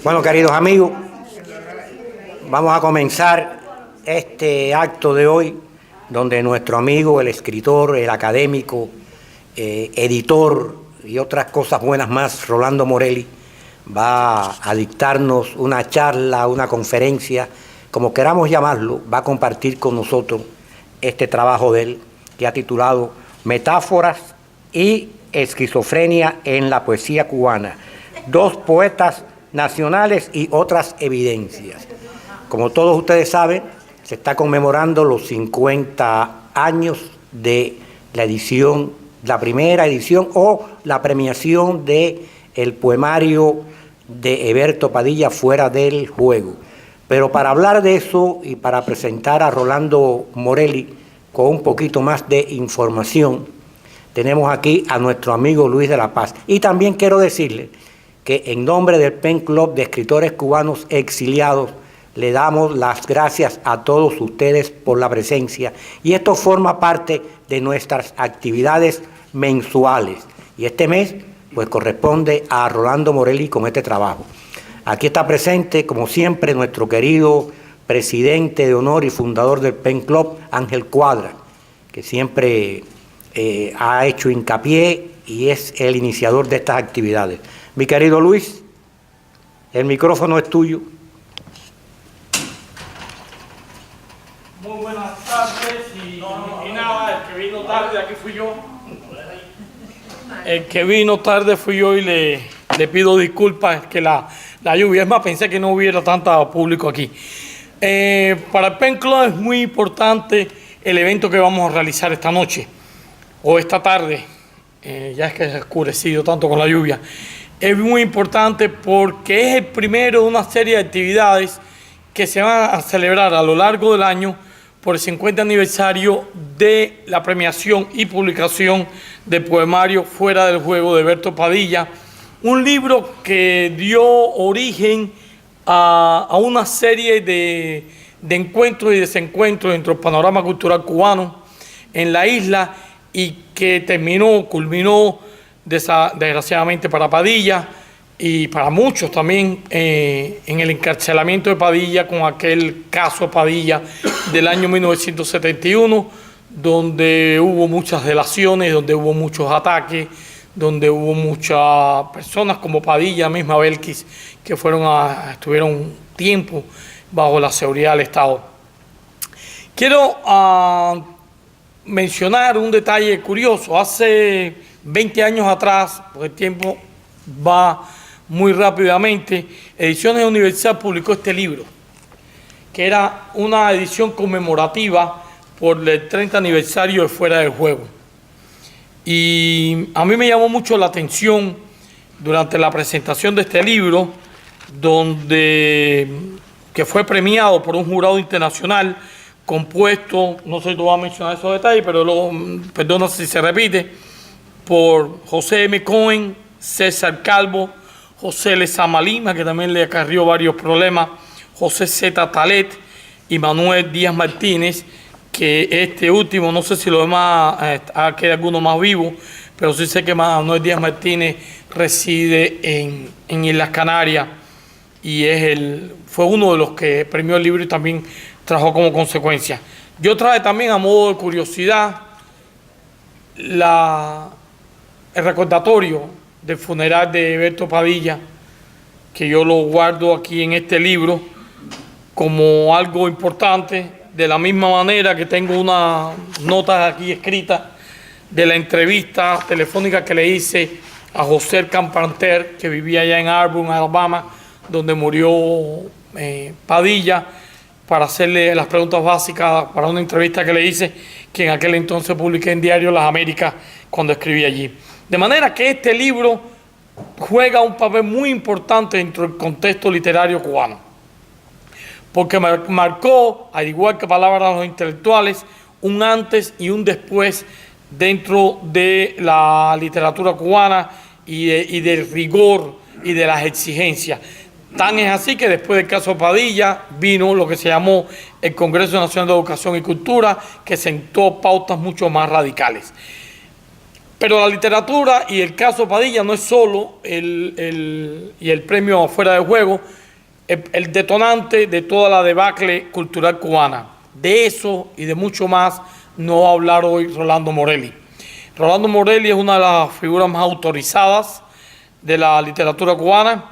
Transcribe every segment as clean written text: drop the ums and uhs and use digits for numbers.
Bueno, queridos amigos, vamos a comenzar este acto de hoy, donde nuestro amigo, el escritor, el académico, editor y otras cosas buenas más, Rolando Morelli, va a dictarnos una charla, una conferencia, como queramos llamarlo, va a compartir con nosotros este trabajo de él, que ha titulado Metáforas y esquizofrenia en la poesía cubana. Dos poetas nacionales y otras evidencias. Como todos ustedes saben, se está conmemorando los 50 años de la edición, la primera edición o la premiación de el poemario de Eberto Padilla, Fuera del Juego. Pero para hablar de eso y para presentar a Rolando Morelli con un poquito más de información, tenemos aquí a nuestro amigo Luis de la Paz. Y también quiero decirle que en nombre del PEN Club de Escritores Cubanos Exiliados le damos las gracias a todos ustedes por la presencia, y esto forma parte de nuestras actividades mensuales, y este mes pues corresponde a Rolando Morelli con este trabajo. Aquí está presente, como siempre, nuestro querido presidente de honor y fundador del PEN Club, Ángel Cuadra, que siempre ha hecho hincapié y es el iniciador de estas actividades. Mi querido Luis, el micrófono es tuyo. Muy buenas tardes y nada, el que vino tarde aquí fui yo. El que vino tarde fui yo y le pido disculpas, que la lluvia, es más, pensé que no hubiera tanto público aquí. Para el PEN Club es muy importante el evento que vamos a realizar esta noche o esta tarde, ya es que se ha oscurecido tanto con la lluvia. Es muy importante porque es el primero de una serie de actividades que se van a celebrar a lo largo del año por el 50 aniversario de la premiación y publicación del poemario Fuera del Juego de Eberto Padilla, un libro que dio origen a una serie de encuentros y desencuentros dentro del panorama cultural cubano en la isla, y que culminó desgraciadamente para Padilla y para muchos también en el encarcelamiento de Padilla con aquel caso Padilla del año 1971, donde hubo muchas delaciones, donde hubo muchos ataques, donde hubo muchas personas como Padilla, misma Belkis, que estuvieron tiempo bajo la seguridad del Estado. Quiero mencionar un detalle curioso. Hace 20 años atrás, porque el tiempo va muy rápidamente, Ediciones Universal publicó este libro, que era una edición conmemorativa por el 30 aniversario de Fuera del Juego. Y a mí me llamó mucho la atención durante la presentación de este libro, que fue premiado por un jurado internacional compuesto, no sé si tú vas a mencionar esos detalles, pero luego, perdona si se repite, por José M. Cohen, César Calvo, José Lezama Lima, que también le acarrió varios problemas, José Z. Talet y Manuel Díaz Martínez, que este último, no sé si los demás, queda alguno más vivo, pero sí sé que Manuel Díaz Martínez reside en Islas Canarias y fue uno de los que premió el libro y también trajo como consecuencia. Yo traje también, a modo de curiosidad, el recordatorio del funeral de Eberto Padilla, que yo lo guardo aquí en este libro como algo importante, de la misma manera que tengo una nota aquí escrita de la entrevista telefónica que le hice a José Campanter, que vivía allá en Auburn, Alabama, donde murió Padilla, para hacerle las preguntas básicas para una entrevista que le hice, que en aquel entonces publiqué en Diario Las Américas cuando escribí allí. De manera que este libro juega un papel muy importante dentro del contexto literario cubano, porque marcó, al igual que Palabras de los Intelectuales, un antes y un después dentro de la literatura cubana y del rigor y de las exigencias. Tan es así que después del caso Padilla vino lo que se llamó el Congreso Nacional de Educación y Cultura, que sentó pautas mucho más radicales. Pero la literatura y el caso Padilla no es solo el premio fuera de juego, el detonante de toda la debacle cultural cubana. De eso y de mucho más no va a hablar hoy Rolando Morelli. Rolando Morelli es una de las figuras más autorizadas de la literatura cubana,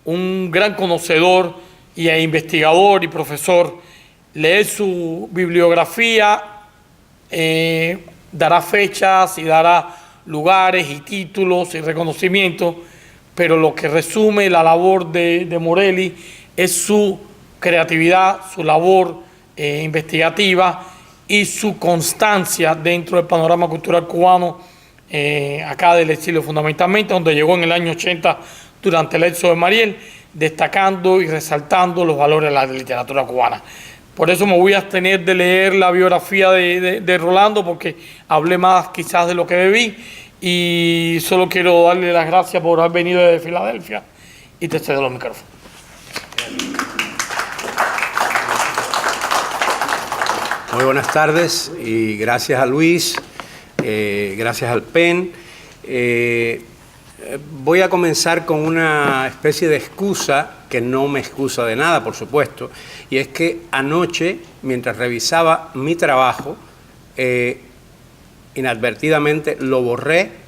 un gran conocedor y investigador y profesor. Leer su bibliografía dará fechas y dará lugares y títulos y reconocimientos, pero lo que resume la labor de Morelli es su creatividad, su labor investigativa y su constancia dentro del panorama cultural cubano, acá del exilio fundamentalmente, donde llegó en el año 80 durante el éxodo de Mariel, destacando y resaltando los valores de la literatura cubana. Por eso me voy a abstener de leer la biografía de Rolando, porque hablé más quizás de lo que debí, y solo quiero darle las gracias por haber venido desde Filadelfia, y te cedo los micrófonos. Muy buenas tardes y gracias a Luis, gracias al PEN. Voy a comenzar con una especie de excusa, que no me excusa de nada, por supuesto, y es que anoche, mientras revisaba mi trabajo, inadvertidamente lo borré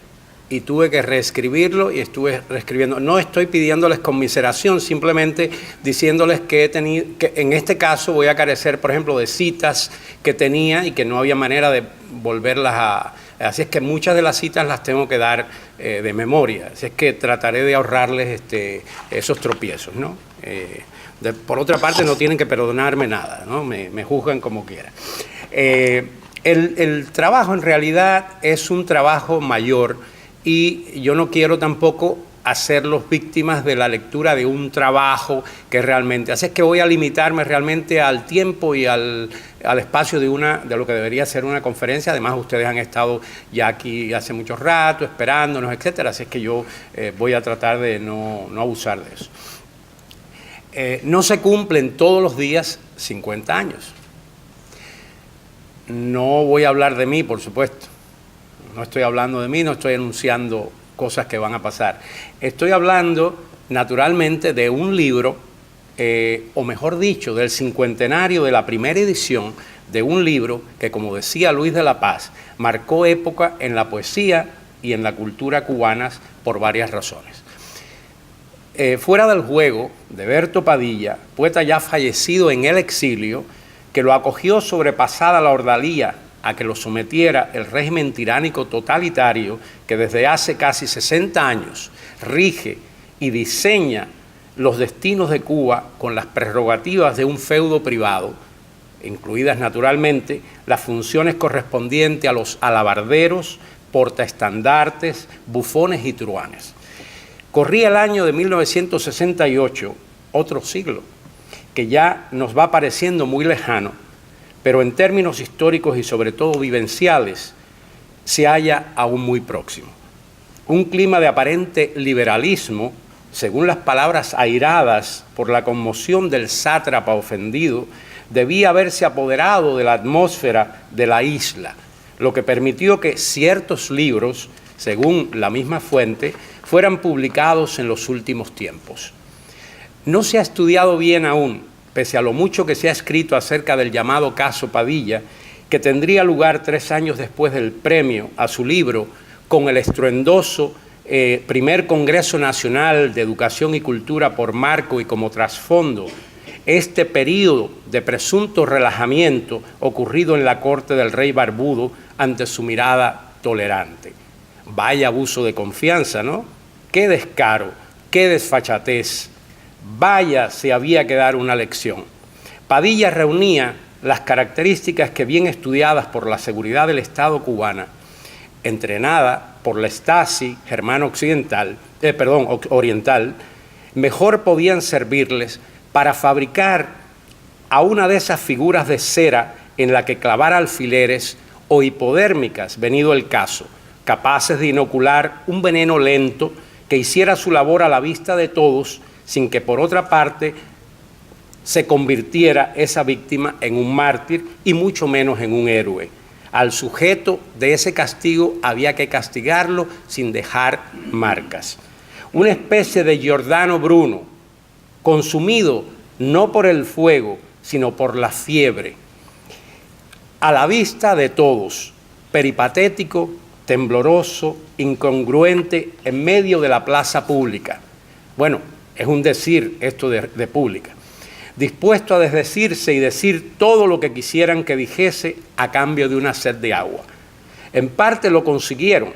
y tuve que reescribirlo y estuve reescribiendo. No estoy pidiéndoles conmiseración, simplemente diciéndoles que en este caso voy a carecer, por ejemplo, de citas que tenía y que no había manera de volverlas a... Así es que muchas de las citas las tengo que dar de memoria, así es que trataré de ahorrarles esos tropiezos, ¿no? Por otra parte, no tienen que perdonarme nada, ¿no? Me juzgan como quieran. El trabajo en realidad es un trabajo mayor y yo no quiero tampoco hacerlos víctimas de la lectura de un trabajo que realmente... Así es que voy a limitarme realmente al tiempo y al espacio de lo que debería ser una conferencia. Además, ustedes han estado ya aquí hace mucho rato, esperándonos, etcétera. Así es que yo voy a tratar de no abusar de eso. No se cumplen todos los días 50 años. No voy a hablar de mí, por supuesto. No estoy hablando de mí, no estoy anunciando cosas que van a pasar. Estoy hablando, naturalmente, de un libro, o mejor dicho, del cincuentenario de la primera edición de un libro que, como decía Luis de la Paz, marcó época en la poesía y en la cultura cubanas por varias razones. Fuera del juego, de Berto Padilla, poeta ya fallecido en el exilio, que lo acogió sobrepasada la ordalía a que lo sometiera el régimen tiránico totalitario que desde hace casi 60 años rige y diseña los destinos de Cuba con las prerrogativas de un feudo privado, incluidas naturalmente las funciones correspondientes a los alabarderos, portaestandartes, bufones y truhanes. Corría el año de 1968, otro siglo, que ya nos va pareciendo muy lejano, pero en términos históricos y sobre todo vivenciales, se halla aún muy próximo. Un clima de aparente liberalismo, según las palabras airadas por la conmoción del sátrapa ofendido, debía haberse apoderado de la atmósfera de la isla, lo que permitió que ciertos libros, según la misma fuente, fueran publicados en los últimos tiempos. No se ha estudiado bien aún, pese a lo mucho que se ha escrito acerca del llamado caso Padilla, que tendría lugar 3 años después del premio a su libro, con el estruendoso primer Congreso Nacional de Educación y Cultura por marco y como trasfondo, este periodo de presunto relajamiento ocurrido en la corte del rey barbudo ante su mirada tolerante. Vaya abuso de confianza, ¿no? Qué descaro, qué desfachatez. Vaya, si había que dar una lección. Padilla reunía las características que, bien estudiadas por la seguridad del Estado cubana, entrenada por la Stasi germano oriental, mejor podían servirles para fabricar a una de esas figuras de cera en la que clavar alfileres o hipodérmicas, venido el caso, capaces de inocular un veneno lento que hiciera su labor a la vista de todos, sin que por otra parte se convirtiera esa víctima en un mártir y mucho menos en un héroe. Al sujeto de ese castigo había que castigarlo sin dejar marcas. Una especie de Giordano Bruno, consumido no por el fuego, sino por la fiebre, a la vista de todos, peripatético, tembloroso, incongruente, en medio de la plaza pública. Bueno, es un decir esto de pública. Dispuesto a desdecirse y decir todo lo que quisieran que dijese a cambio de una sed de agua. En parte lo consiguieron,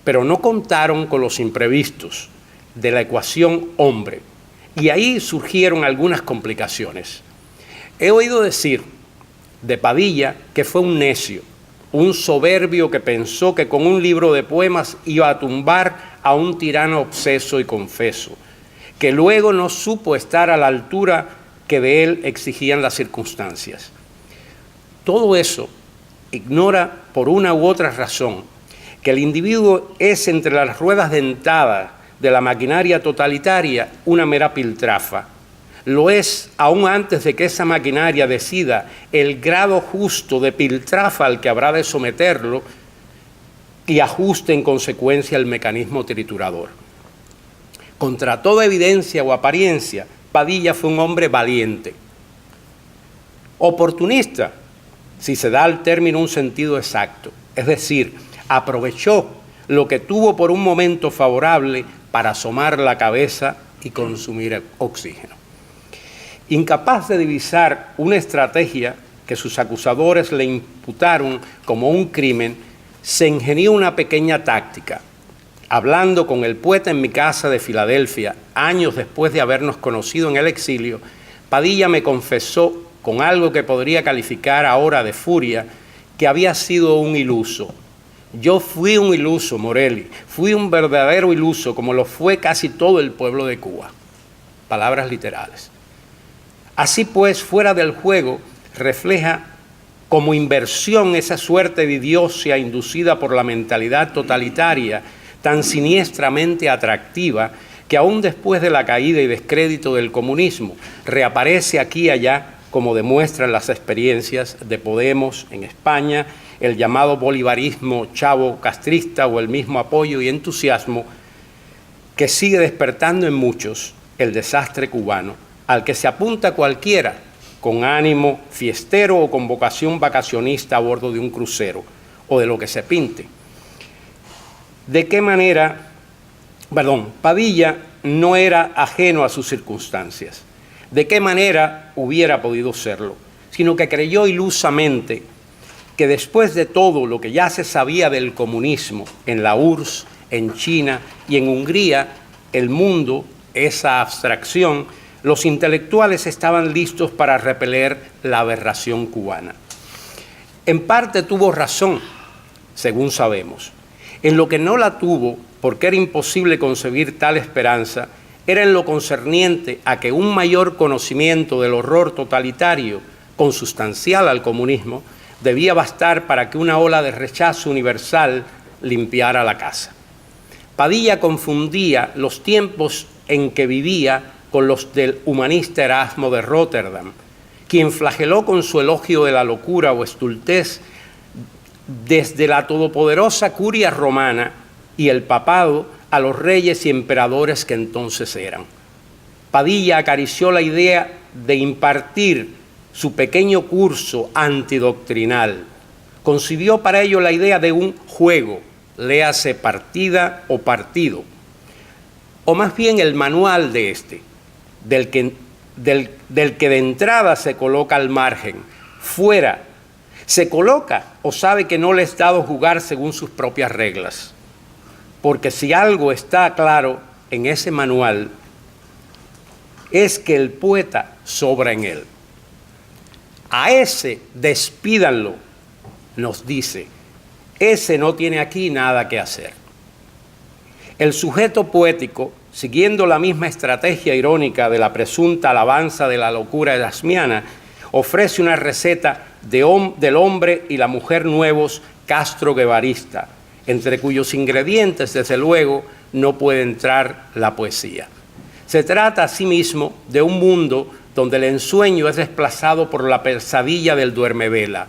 pero no contaron con los imprevistos de la ecuación hombre, y ahí surgieron algunas complicaciones. He oído decir de Padilla que fue un necio, un soberbio que pensó que con un libro de poemas iba a tumbar a un tirano obseso y confeso, que luego no supo estar a la altura que de él exigían las circunstancias. Todo eso ignora por una u otra razón que el individuo es entre las ruedas dentadas de la maquinaria totalitaria una mera piltrafa. Lo es aún antes de que esa maquinaria decida el grado justo de piltrafa al que habrá de someterlo y ajuste en consecuencia el mecanismo triturador. Contra toda evidencia o apariencia, Padilla fue un hombre valiente. Oportunista, si se da al término un sentido exacto, es decir, aprovechó lo que tuvo por un momento favorable para asomar la cabeza y consumir oxígeno. Incapaz de divisar una estrategia que sus acusadores le imputaron como un crimen, se ingenió una pequeña táctica. Hablando con el poeta en mi casa de Filadelfia, años después de habernos conocido en el exilio, Padilla me confesó, con algo que podría calificar ahora de furia, que había sido un iluso. Yo fui un iluso, Morelli, fui un verdadero iluso, como lo fue casi todo el pueblo de Cuba. Palabras literales. Así pues, fuera del juego, refleja como inversión esa suerte de idiocia inducida por la mentalidad totalitaria tan siniestramente atractiva que aún después de la caída y descrédito del comunismo reaparece aquí y allá, como demuestran las experiencias de Podemos en España, el llamado bolivarismo chavo castrista o el mismo apoyo y entusiasmo que sigue despertando en muchos el desastre cubano, al que se apunta cualquiera con ánimo fiestero o con vocación vacacionista a bordo de un crucero o de lo que se pinte. ¿De qué manera? Padilla no era ajeno a sus circunstancias. ¿De qué manera hubiera podido serlo? Sino que creyó ilusamente que después de todo lo que ya se sabía del comunismo en la URSS, en China y en Hungría, el mundo, esa abstracción, los intelectuales estaban listos para repeler la aberración cubana. En parte tuvo razón, según sabemos. En lo que no la tuvo, porque era imposible concebir tal esperanza, era en lo concerniente a que un mayor conocimiento del horror totalitario, consustancial al comunismo, debía bastar para que una ola de rechazo universal limpiara la casa. Padilla confundía los tiempos en que vivía con los del humanista Erasmo de Róterdam, quien flageló con su elogio de la locura o estultez desde la todopoderosa curia romana y el papado a los reyes y emperadores que entonces eran. Padilla acarició la idea de impartir su pequeño curso antidoctrinal. Concibió para ello la idea de un juego, léase partida o partido, o más bien el manual de este, del que de entrada se coloca al margen, fuera. Se coloca o sabe que no le es dado jugar según sus propias reglas. Porque si algo está claro en ese manual, es que el poeta sobra en él. A ese despídanlo, nos dice. Ese no tiene aquí nada que hacer. El sujeto poético, siguiendo la misma estrategia irónica de la presunta alabanza de la locura erasmiana, ofrece una receta del hombre y la mujer nuevos castro-guevarista, entre cuyos ingredientes, desde luego, no puede entrar la poesía. Se trata, asimismo, de un mundo donde el ensueño es desplazado por la pesadilla del duermevela.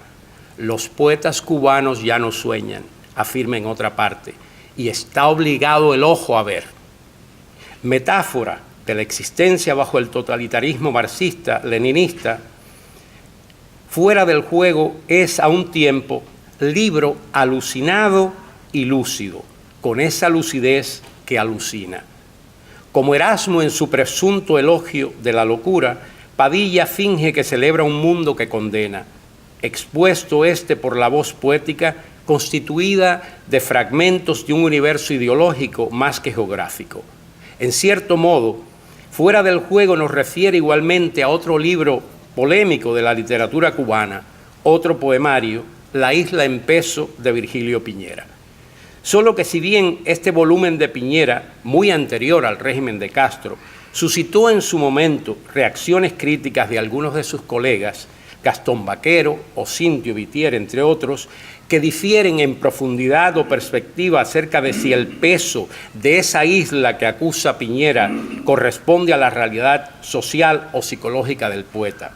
los poetas cubanos ya no sueñan, afirma en otra parte, y está obligado el ojo a ver. Metáfora de la existencia bajo el totalitarismo marxista-leninista, Fuera del Juego es a un tiempo libro alucinado y lúcido, con esa lucidez que alucina. Como Erasmo en su presunto elogio de la locura, Padilla finge que celebra un mundo que condena, expuesto por la voz poética constituida de fragmentos de un universo ideológico más que geográfico. En cierto modo, Fuera del Juego nos refiere igualmente a otro libro polémico de la literatura cubana, otro poemario, La isla en peso, de Virgilio Piñera. Solo que si bien este volumen de Piñera, muy anterior al régimen de Castro, suscitó en su momento reacciones críticas de algunos de sus colegas, Gastón Baquero o Cintio Vitier, entre otros, que difieren en profundidad o perspectiva acerca de si el peso de esa isla que acusa Piñera corresponde a la realidad social o psicológica del poeta.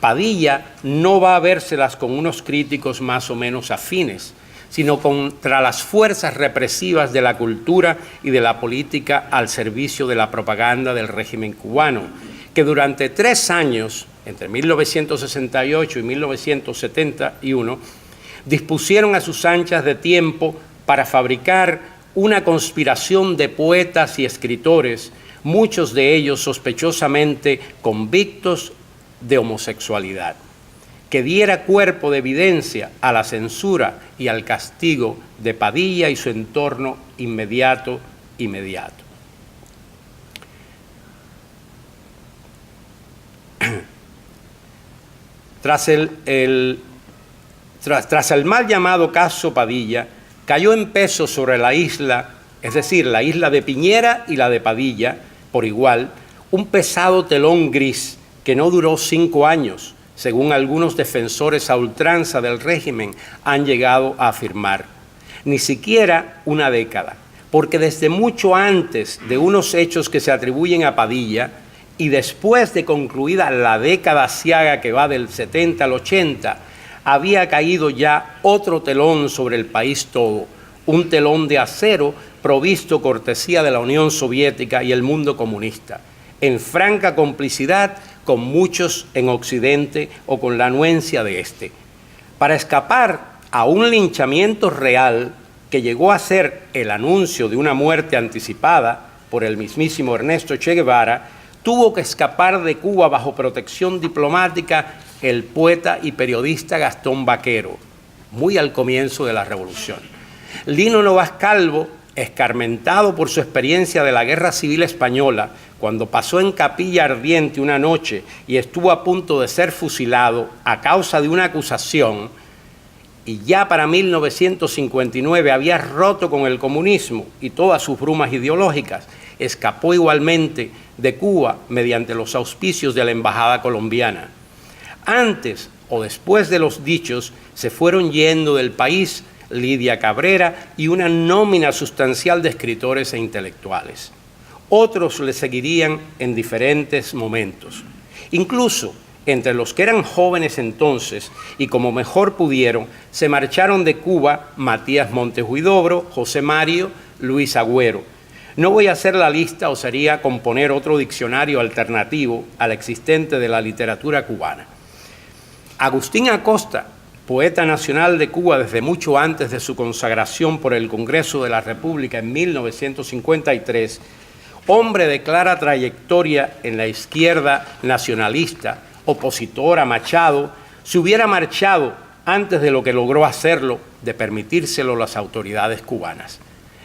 Padilla no va a vérselas con unos críticos más o menos afines, sino contra las fuerzas represivas de la cultura y de la política al servicio de la propaganda del régimen cubano, que durante 3 años, entre 1968 y 1971, dispusieron a sus anchas de tiempo para fabricar una conspiración de poetas y escritores, muchos de ellos sospechosamente convictos de homosexualidad, que diera cuerpo de evidencia a la censura y al castigo de Padilla y su entorno inmediato. Tras el mal llamado caso Padilla, cayó en peso sobre la isla, es decir, la isla de Piñera y la de Padilla, por igual, un pesado telón gris que no duró 5 años, según algunos defensores a ultranza del régimen han llegado a afirmar. Ni siquiera una década, porque desde mucho antes de unos hechos que se atribuyen a Padilla y después de concluida la década aciaga que va del 70 al 80, había caído ya otro telón sobre el país todo, un telón de acero provisto cortesía de la Unión Soviética y el mundo comunista, en franca complicidad con muchos en Occidente o con la anuencia de este. Para escapar a un linchamiento real que llegó a ser el anuncio de una muerte anticipada por el mismísimo Ernesto Che Guevara, tuvo que escapar de Cuba bajo protección diplomática el poeta y periodista Gastón Baquero, muy al comienzo de la Revolución. Lino Novas Calvo, escarmentado por su experiencia de la Guerra Civil Española, cuando pasó en Capilla Ardiente una noche y estuvo a punto de ser fusilado a causa de una acusación, y ya para 1959 había roto con el comunismo y todas sus brumas ideológicas, escapó igualmente de Cuba mediante los auspicios de la Embajada colombiana. Antes o después de los dichos, se fueron yendo del país Lidia Cabrera y una nómina sustancial de escritores e intelectuales. Otros le seguirían en diferentes momentos. Incluso entre los que eran jóvenes entonces y como mejor pudieron, se marcharon de Cuba Matías Montes Huidobro, José Mario, Luis Agüero. No voy a hacer la lista o sería componer otro diccionario alternativo al existente de la literatura cubana. Agustín Acosta, poeta nacional de Cuba desde mucho antes de su consagración por el Congreso de la República en 1953, hombre de clara trayectoria en la izquierda nacionalista, opositor a Machado, se hubiera marchado antes de lo que logró hacerlo, de permitírselo las autoridades cubanas.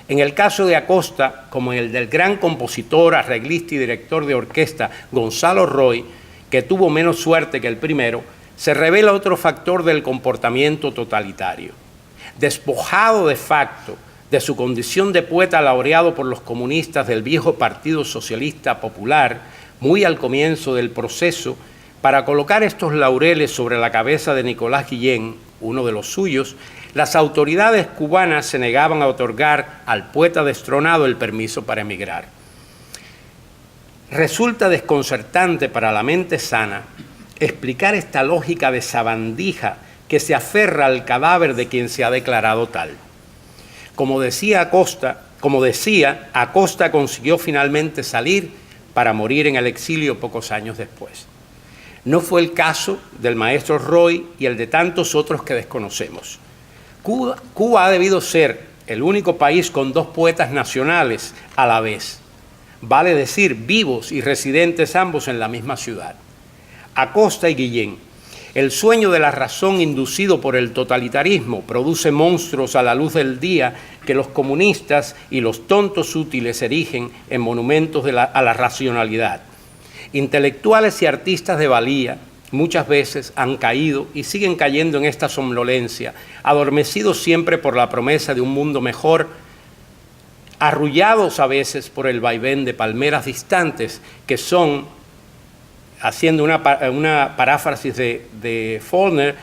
En el caso de Acosta, como en el del gran compositor, arreglista y director de orquesta Gonzalo Roy, que tuvo menos suerte que el primero, se revela otro factor del comportamiento totalitario. Despojado de facto de su condición de poeta laureado por los comunistas del viejo Partido Socialista Popular, muy al comienzo del proceso, para colocar estos laureles sobre la cabeza de Nicolás Guillén, uno de los suyos, las autoridades cubanas se negaban a otorgar al poeta destronado el permiso para emigrar. Resulta desconcertante para la mente sana explicar esta lógica de sabandija que se aferra al cadáver de quien se ha declarado tal. Como decía, Acosta consiguió finalmente salir para morir en el exilio pocos años después. No fue el caso del maestro Roy y el de tantos otros que desconocemos. Cuba ha debido ser el único país con dos poetas nacionales a la vez, vale decir, vivos y residentes ambos en la misma ciudad. Acosta y Guillén. El sueño de la razón inducido por el totalitarismo produce monstruos a la luz del día que los comunistas y los tontos útiles erigen en monumentos a la racionalidad. Intelectuales y artistas de valía muchas veces han caído y siguen cayendo en esta somnolencia, adormecidos siempre por la promesa de un mundo mejor, arrullados a veces por el vaivén de palmeras distantes que son, haciendo una paráfrasis de Faulkner,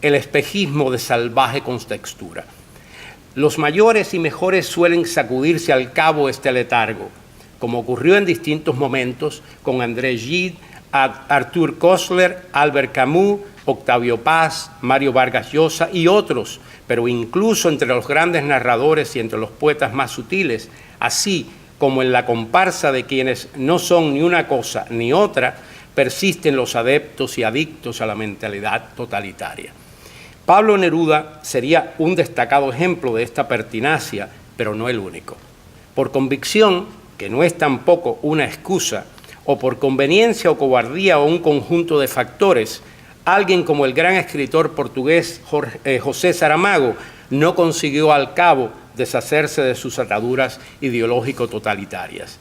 el espejismo de salvaje contextura. Los mayores y mejores suelen sacudirse al cabo este letargo, como ocurrió en distintos momentos con André Gide, Arthur Koestler, Albert Camus, Octavio Paz, Mario Vargas Llosa y otros, pero incluso entre los grandes narradores y entre los poetas más sutiles, así como en la comparsa de quienes no son ni una cosa ni otra, persisten los adeptos y adictos a la mentalidad totalitaria. Pablo Neruda sería un destacado ejemplo de esta pertinacia, pero no el único. Por convicción, que no es tampoco una excusa, o por conveniencia o cobardía o un conjunto de factores, alguien como el gran escritor portugués José Saramago no consiguió al cabo deshacerse de sus ataduras ideológico-totalitarias.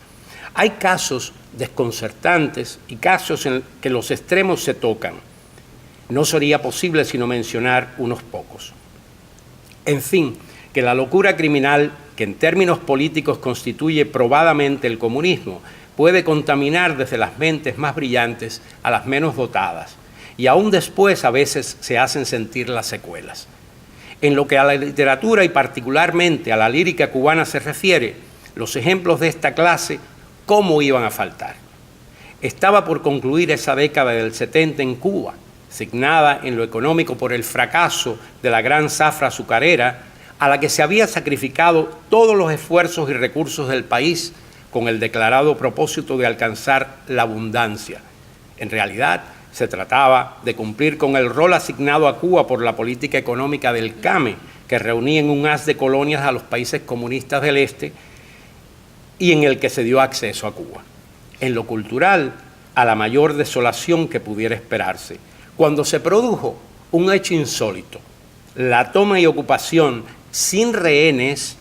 Hay casos desconcertantes y casos en que los extremos se tocan. No sería posible sino mencionar unos pocos. En fin, que la locura criminal, que en términos políticos constituye probadamente el comunismo, puede contaminar desde las mentes más brillantes a las menos dotadas, y aún después a veces se hacen sentir las secuelas. En lo que a la literatura y particularmente a la lírica cubana se refiere, los ejemplos de esta clase, ¿cómo iban a faltar? Estaba por concluir esa década del 70 en Cuba, signada en lo económico por el fracaso de la gran zafra azucarera, a la que se había sacrificado todos los esfuerzos y recursos del país con el declarado propósito de alcanzar la abundancia. En realidad, se trataba de cumplir con el rol asignado a Cuba por la política económica del CAME, que reunía en un haz de colonias a los países comunistas del Este y en el que se dio acceso a Cuba. En lo cultural, a la mayor desolación que pudiera esperarse, cuando se produjo un hecho insólito, la toma y ocupación sin rehenes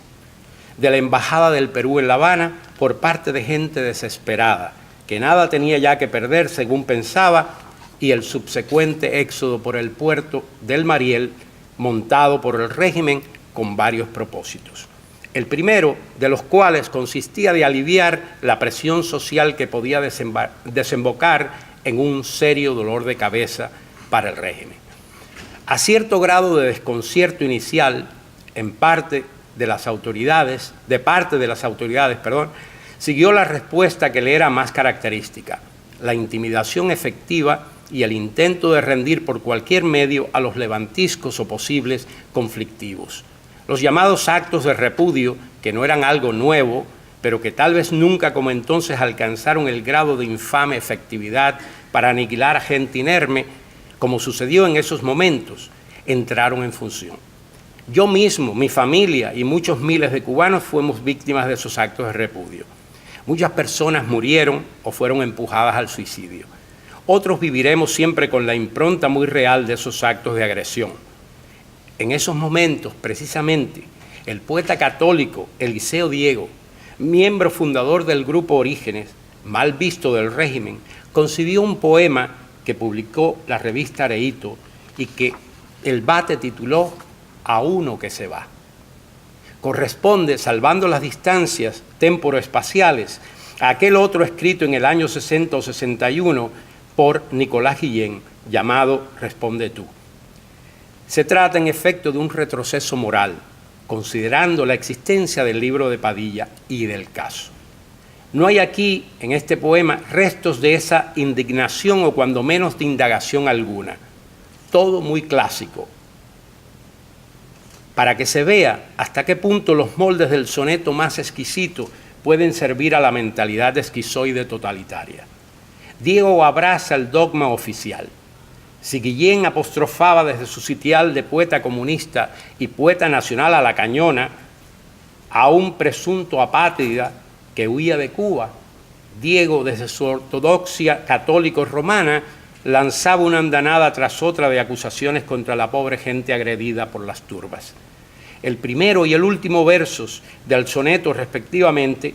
de la Embajada del Perú en La Habana por parte de gente desesperada, que nada tenía ya que perder, según pensaba, y el subsecuente éxodo por el puerto del Mariel, montado por el régimen con varios propósitos. El primero de los cuales consistía de aliviar la presión social que podía desembocar en un serio dolor de cabeza para el régimen. A cierto grado de desconcierto inicial, de parte de las autoridades, siguió la respuesta que le era más característica, la intimidación efectiva y el intento de rendir por cualquier medio a los levantiscos o posibles conflictivos. Los llamados actos de repudio, que no eran algo nuevo, pero que tal vez nunca como entonces alcanzaron el grado de infame efectividad para aniquilar a gente inerme, como sucedió en esos momentos, entraron en función. Yo mismo, mi familia y muchos miles de cubanos fuimos víctimas de esos actos de repudio. Muchas personas murieron o fueron empujadas al suicidio. Otros viviremos siempre con la impronta muy real de esos actos de agresión. En esos momentos, precisamente, el poeta católico Eliseo Diego, miembro fundador del grupo Orígenes, mal visto del régimen, concibió un poema que publicó la revista Areito y que el Bate tituló A uno que se va. Corresponde, salvando las distancias temporoespaciales, a aquel otro escrito en el año 60 o 61 por Nicolás Guillén, llamado Responde tú. Se trata en efecto de un retroceso moral, considerando la existencia del libro de Padilla y del caso. No hay aquí, en este poema, restos de esa indignación o cuando menos de indagación alguna. todo muy clásico, para que se vea hasta qué punto los moldes del soneto más exquisito pueden servir a la mentalidad esquizoide totalitaria. Diego abraza el dogma oficial. Si Guillén apostrofaba desde su sitial de poeta comunista y poeta nacional a la cañona a un presunto apátrida que huía de Cuba, Diego, desde su ortodoxia católico-romana, lanzaba una andanada tras otra de acusaciones contra la pobre gente agredida por las turbas. El primero y el último versos del soneto, respectivamente,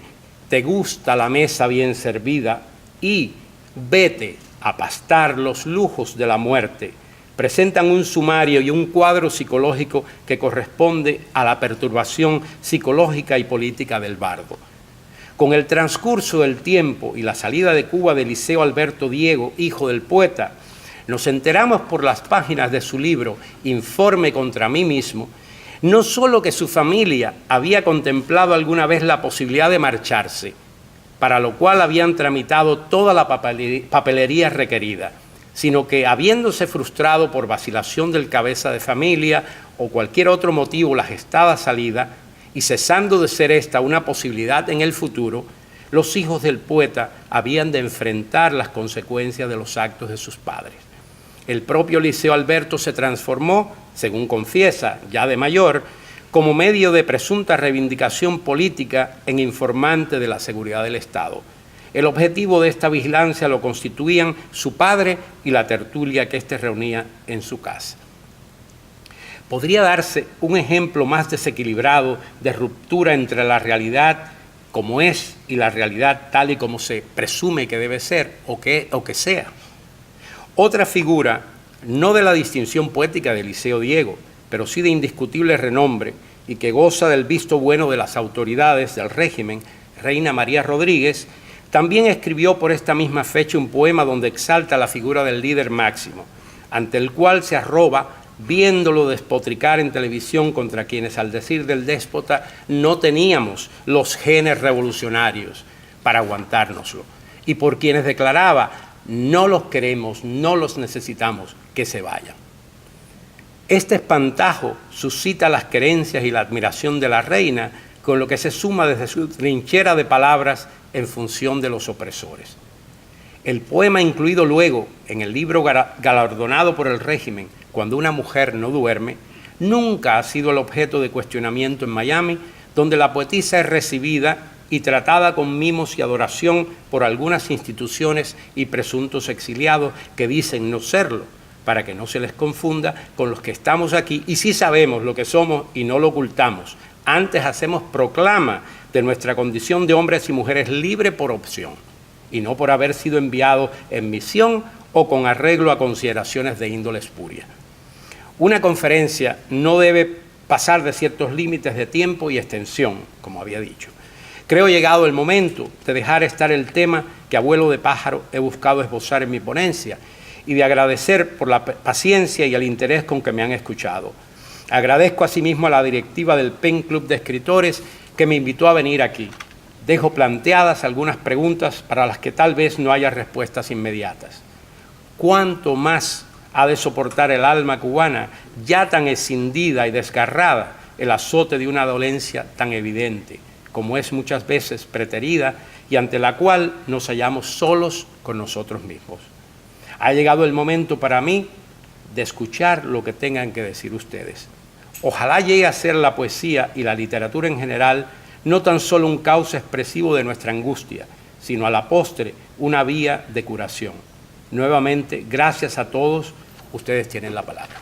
«Te gusta la mesa bien servida» y «Vete a pastar los lujos de la muerte», presentan un sumario y un cuadro psicológico que corresponde a la perturbación psicológica y política del bardo. Con el transcurso del tiempo y la salida de Cuba de Liceo Alberto Diego, hijo del poeta, nos enteramos por las páginas de su libro Informe contra mí mismo, no solo que su familia había contemplado alguna vez la posibilidad de marcharse, para lo cual habían tramitado toda la papelería requerida, sino que, habiéndose frustrado por vacilación del cabeza de familia o cualquier otro motivo la gestada salida, y cesando de ser esta una posibilidad en el futuro, los hijos del poeta habían de enfrentar las consecuencias de los actos de sus padres. El propio Liceo Alberto se transformó, según confiesa, ya de mayor, como medio de presunta reivindicación política en informante de la seguridad del Estado. El objetivo de esta vigilancia lo constituían su padre y la tertulia que éste reunía en su casa. ¿Podría darse un ejemplo más desequilibrado de ruptura entre la realidad como es y la realidad tal y como se presume que debe ser o que sea? Otra figura, no de la distinción poética de Liceo Diego, pero sí de indiscutible renombre y que goza del visto bueno de las autoridades del régimen, Reina María Rodríguez, también escribió por esta misma fecha un poema donde exalta la figura del líder máximo, ante el cual se arroba viéndolo despotricar en televisión contra quienes, al decir del déspota, no teníamos los genes revolucionarios para aguantárnoslo, y por quienes declaraba, no los queremos, no los necesitamos, que se vayan. Este espantajo suscita las querencias y la admiración de la reina, con lo que se suma desde su trinchera de palabras en función de los opresores. El poema incluido luego en el libro galardonado por el régimen, Cuando una mujer no duerme, nunca ha sido el objeto de cuestionamiento en Miami, donde la poetisa es recibida y tratada con mimos y adoración por algunas instituciones y presuntos exiliados que dicen no serlo, para que no se les confunda con los que estamos aquí y sí sabemos lo que somos y no lo ocultamos. Antes hacemos proclama de nuestra condición de hombres y mujeres libre por opción y no por haber sido enviados en misión o con arreglo a consideraciones de índole espuria. Una conferencia no debe pasar de ciertos límites de tiempo y extensión, como había dicho. Creo llegado el momento de dejar estar el tema que a vuelo de pájaro he buscado esbozar en mi ponencia y de agradecer por la paciencia y el interés con que me han escuchado. Agradezco asimismo a la directiva del PEN Club de Escritores que me invitó a venir aquí. Dejo planteadas algunas preguntas para las que tal vez no haya respuestas inmediatas. ¿Cuánto más ha de soportar el alma cubana, ya tan escindida y desgarrada, el azote de una dolencia tan evidente, como es muchas veces preterida y ante la cual nos hallamos solos con nosotros mismos? Ha llegado el momento para mí de escuchar lo que tengan que decir ustedes. Ojalá llegue a ser la poesía y la literatura en general no tan solo un cauce expresivo de nuestra angustia, sino a la postre una vía de curación. Nuevamente, gracias a todos, ustedes tienen la palabra.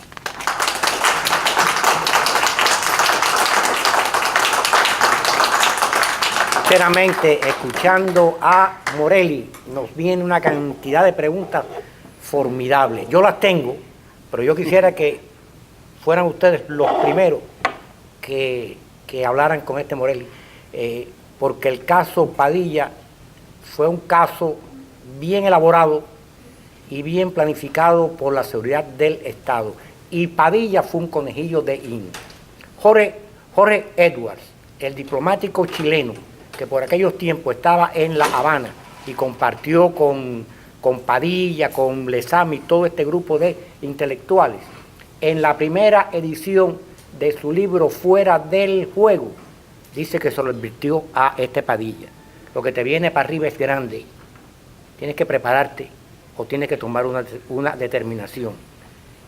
Sinceramente, escuchando a Morelli, nos viene una cantidad de preguntas formidables. Yo las tengo, pero yo quisiera que fueran ustedes los primeros que hablaran con este Morelli, porque el caso Padilla fue un caso bien elaborado y bien planificado por la seguridad del Estado. Y Padilla fue un conejillo de Indias. Jorge Edwards, el diplomático chileno, que por aquellos tiempos estaba en La Habana y compartió con con Padilla, con Lezama y todo este grupo de intelectuales, en la primera edición de su libro Fuera del Juego, dice que se lo advirtió a este Padilla. Lo que te viene para arriba es grande. Tienes que prepararte o tienes que tomar una determinación.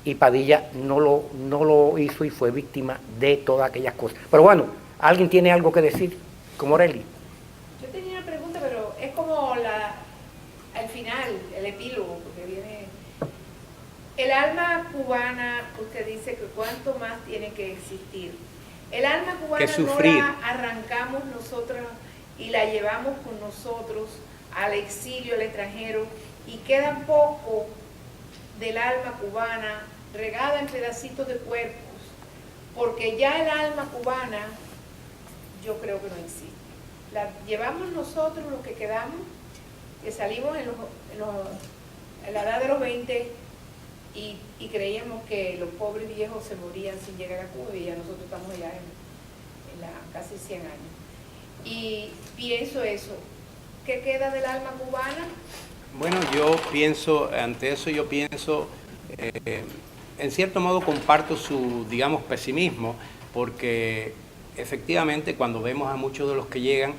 Y Padilla no lo hizo y fue víctima de todas aquellas cosas. Pero bueno, ¿alguien tiene algo que decir? Como Morelli. Yo tenía una pregunta, pero es como al final, el epílogo, porque viene... El alma cubana, usted dice que cuánto más tiene que existir. El alma cubana no la arrancamos nosotros y la llevamos con nosotros al exilio, al extranjero, y queda poco del alma cubana regada en pedacitos de cuerpos, porque ya el alma cubana yo creo que no existe. La llevamos nosotros los que quedamos, que salimos en la edad de los 20 y creíamos que los pobres viejos se morían sin llegar a Cuba, y ya nosotros estamos allá en casi 100 años. Y pienso eso, ¿qué queda del alma cubana? Bueno, yo pienso, ante eso yo pienso, en cierto modo comparto su, digamos, pesimismo, porque efectivamente cuando vemos a muchos de los que llegan,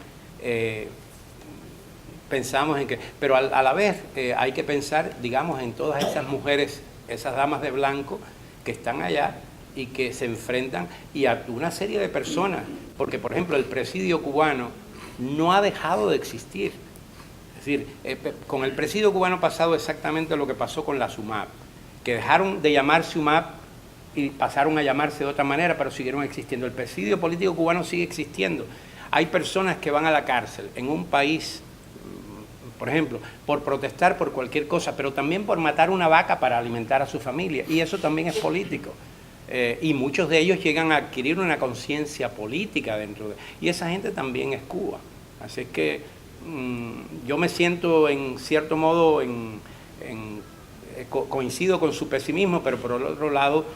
pensamos en que, pero a la vez hay que pensar, digamos, en todas esas mujeres, esas damas de blanco que están allá y que se enfrentan, y a una serie de personas, porque por ejemplo el presidio cubano no ha dejado de existir. Es decir, con el presidio cubano pasado exactamente lo que pasó con la SUMAP, que dejaron de llamarse UMAP y pasaron a llamarse de otra manera, pero siguieron existiendo. El presidio político cubano sigue existiendo. Hay personas que van a la cárcel en un país, por ejemplo, por protestar por cualquier cosa, pero también por matar una vaca para alimentar a su familia, y eso también es político. Y muchos de ellos llegan a adquirir una conciencia política dentro de... Y esa gente también es Cuba. Así que yo me siento en cierto modo, coincido con su pesimismo, pero por el otro lado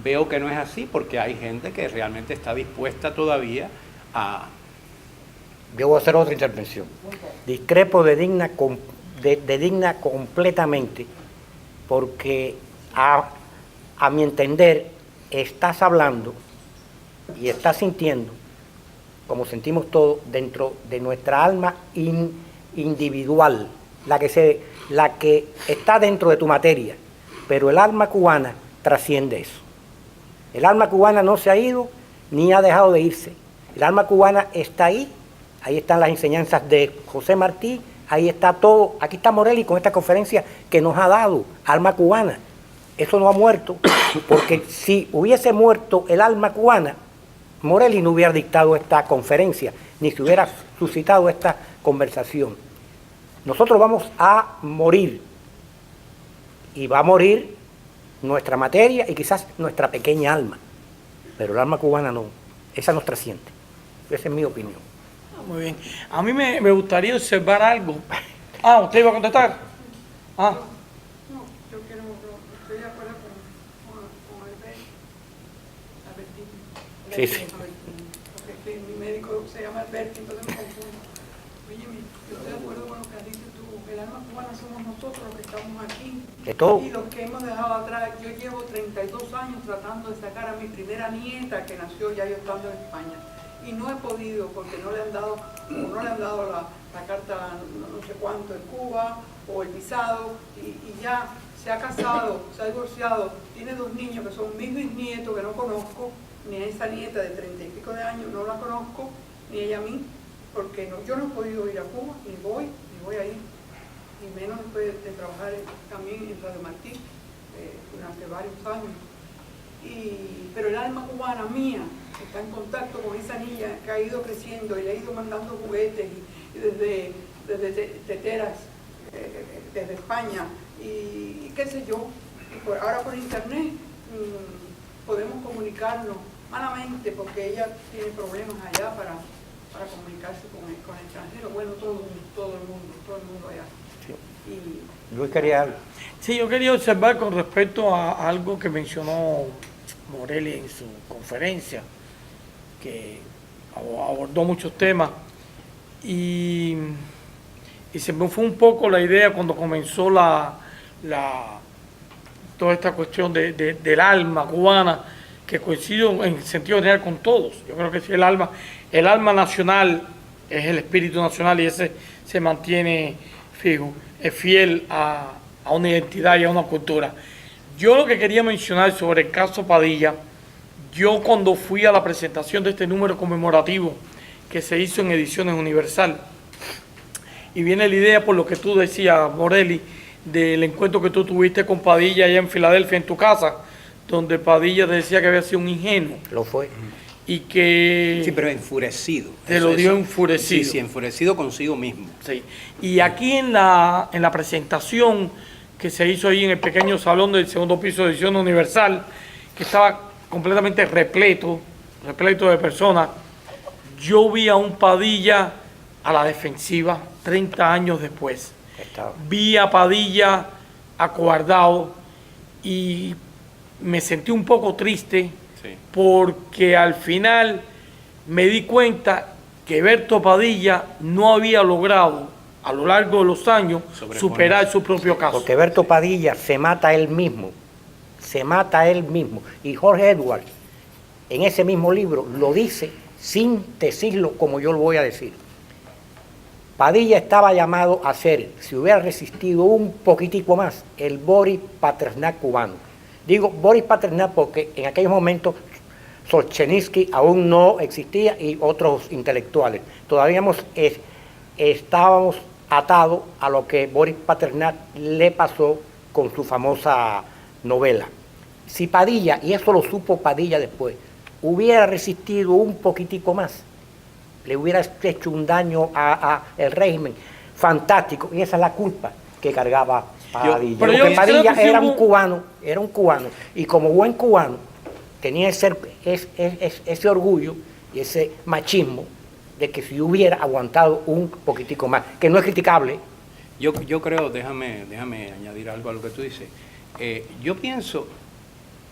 veo que no es así, porque hay gente que realmente está dispuesta todavía a... Yo voy a hacer otra intervención. Discrepo de Digna completamente, porque a mi entender estás hablando y estás sintiendo, como sentimos todos, dentro de nuestra alma individual, la que está dentro de tu materia, pero el alma cubana trasciende eso. El alma cubana no se ha ido ni ha dejado de irse. El alma cubana está ahí. Ahí están las enseñanzas de José Martí, ahí está todo. Aquí está Morelli con esta conferencia que nos ha dado, alma cubana. Eso no ha muerto, porque si hubiese muerto el alma cubana, Morelli no hubiera dictado esta conferencia, ni se hubiera suscitado esta conversación. Nosotros vamos a morir, y va a morir nuestra materia y quizás nuestra pequeña alma, pero el alma cubana no, esa nos trasciende. Esa es mi opinión. Muy bien. A mí me gustaría observar algo. ¿Usted iba a contestar? No, yo estoy de acuerdo con Albertino. Sí. Porque mi médico se llama Albertino, entonces me confundo. Oye, yo estoy de acuerdo con lo que dices tú. El alma cubana somos nosotros los que estamos aquí. De todo. Y los que hemos dejado atrás. Yo llevo 32 años tratando de sacar a mi primera nieta que nació ya yo estando en España. Y no he podido porque no le han dado la carta no sé cuánto en Cuba o el visado, y ya se ha casado, se ha divorciado, tiene 2 niños que son mis bisnietos que no conozco, ni a esa nieta de 30 y pico de años no la conozco, ni ella a mí, porque yo no he podido ir a Cuba, ni voy a ir, y menos después de trabajar también en Radio Martí durante varios años. Pero el alma cubana mía está en contacto con esa niña que ha ido creciendo y le ha ido mandando juguetes y desde teteras desde España y qué sé yo. Y ahora por internet podemos comunicarnos malamente porque ella tiene problemas allá para comunicarse con el extranjero. Bueno, todo el mundo allá. Sí. Luis quería algo. Sí, yo quería observar con respecto a algo que mencionó Morelli en su conferencia, que abordó muchos temas, y y se me fue un poco la idea cuando comenzó toda esta cuestión del alma cubana, que coincido en sentido general con todos. Yo creo que si el alma nacional es el espíritu nacional y ese se mantiene fijo, es fiel a una identidad y a una cultura. Yo lo que quería mencionar sobre el caso Padilla, yo cuando fui a la presentación de este número conmemorativo que se hizo en Ediciones Universal, y viene la idea por lo que tú decías, Morelli, del encuentro que tú tuviste con Padilla allá en Filadelfia, en tu casa, donde Padilla te decía que había sido un ingenuo. Lo fue. Y que... Sí, pero enfurecido. Te lo dio enfurecido. Sí, enfurecido consigo mismo. Sí. Y aquí en la presentación que se hizo ahí en el pequeño salón del segundo piso de Edición Universal, que estaba completamente repleto de personas, yo vi a un Padilla a la defensiva 30 años después. Vi a Padilla acobardado y me sentí un poco triste, sí, porque al final me di cuenta que Berto Padilla no había logrado a lo largo de los años superar su propio caso. Porque Berto Padilla se mata a él mismo, y Jorge Edwards en ese mismo libro lo dice sin decirlo como yo lo voy a decir. Padilla estaba llamado a ser, si hubiera resistido un poquitico más, el Boris Pasternak cubano. Digo Boris Pasternak porque en aquellos momentos Solzhenitsyn aún no existía y otros intelectuales. Todavía estábamos atados a lo que Boris Pasternak le pasó con su famosa novela. Si Padilla, y eso lo supo Padilla después, hubiera resistido un poquitico más, le hubiera hecho un daño a el régimen fantástico, y esa es la culpa que cargaba Padilla. Porque Padilla era un cubano, y como buen cubano tenía ese orgullo y ese machismo de que si hubiera aguantado un poquitico más, que no es criticable. Yo creo, déjame añadir algo a lo que tú dices. Yo pienso,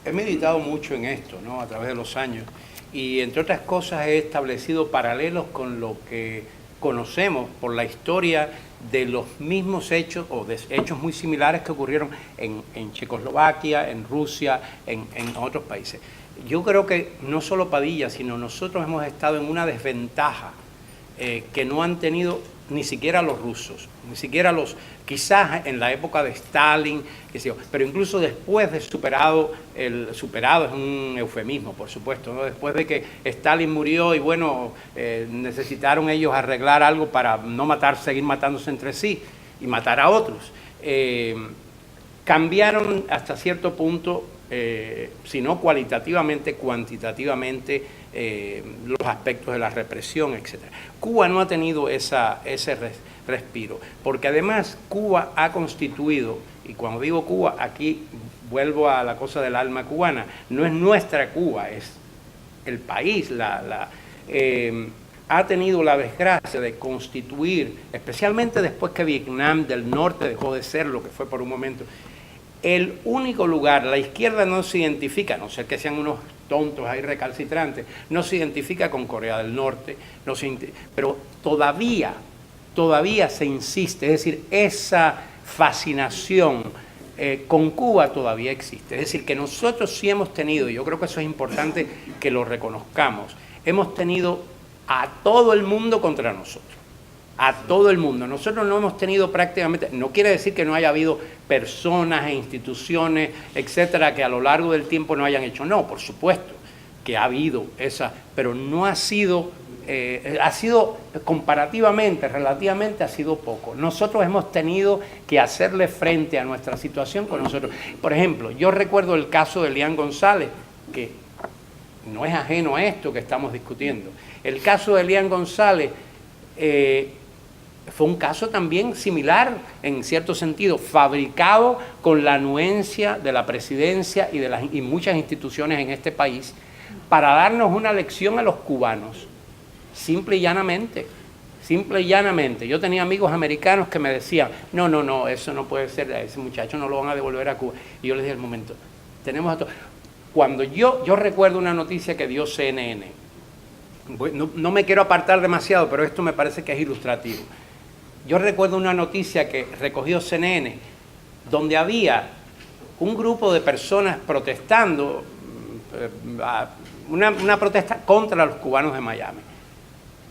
he meditado mucho en esto, ¿no?, a través de los años, y entre otras cosas he establecido paralelos con lo que conocemos por la historia de los mismos hechos o de hechos muy similares que ocurrieron en Checoslovaquia, en Rusia, en otros países. Yo creo que no solo Padilla, sino nosotros hemos estado en una desventaja que no han tenido ni siquiera los rusos, ni siquiera quizás en la época de Stalin, pero incluso después de superado es un eufemismo, por supuesto, ¿no? Después de que Stalin murió y bueno, necesitaron ellos arreglar algo para no seguir matándose entre sí y matar a otros. Cambiaron hasta cierto punto, si no cualitativamente, cuantitativamente, los aspectos de la represión, etc. Cuba no ha tenido ese respiro, porque además Cuba ha constituido, y cuando digo Cuba, aquí vuelvo a la cosa del alma cubana, no es nuestra Cuba, es el país, ha tenido la desgracia de constituir, especialmente después que Vietnam del Norte dejó de ser lo que fue por un momento, el único lugar. La izquierda no se identifica, a no ser que sean unos tontos ahí recalcitrantes, no se identifica con Corea del Norte, pero todavía se insiste, es decir, esa fascinación con Cuba todavía existe. Es decir, que nosotros sí hemos tenido, y yo creo que eso es importante que lo reconozcamos, hemos tenido a todo el mundo contra nosotros. A todo el mundo. Nosotros no hemos tenido prácticamente, no quiere decir que no haya habido personas e instituciones, etcétera, que a lo largo del tiempo no hayan hecho. No, por supuesto que ha habido esa, pero no ha sido, ha sido comparativamente, relativamente ha sido poco. Nosotros hemos tenido que hacerle frente a nuestra situación con nosotros. Por ejemplo, yo recuerdo el caso de Elian González, que no es ajeno a esto que estamos discutiendo. El caso de Elian González fue un caso también similar, en cierto sentido, fabricado con la anuencia de la presidencia y muchas instituciones en este país para darnos una lección a los cubanos, simple y llanamente. Yo tenía amigos americanos que me decían, no, eso no puede ser, a ese muchacho no lo van a devolver a Cuba. Y yo les dije, al momento, tenemos a todos. Cuando yo recuerdo una noticia que dio CNN, no me quiero apartar demasiado, pero esto me parece que es ilustrativo. yo recuerdo una noticia que recogió CNN, donde había un grupo de personas protestando, una protesta contra los cubanos de Miami.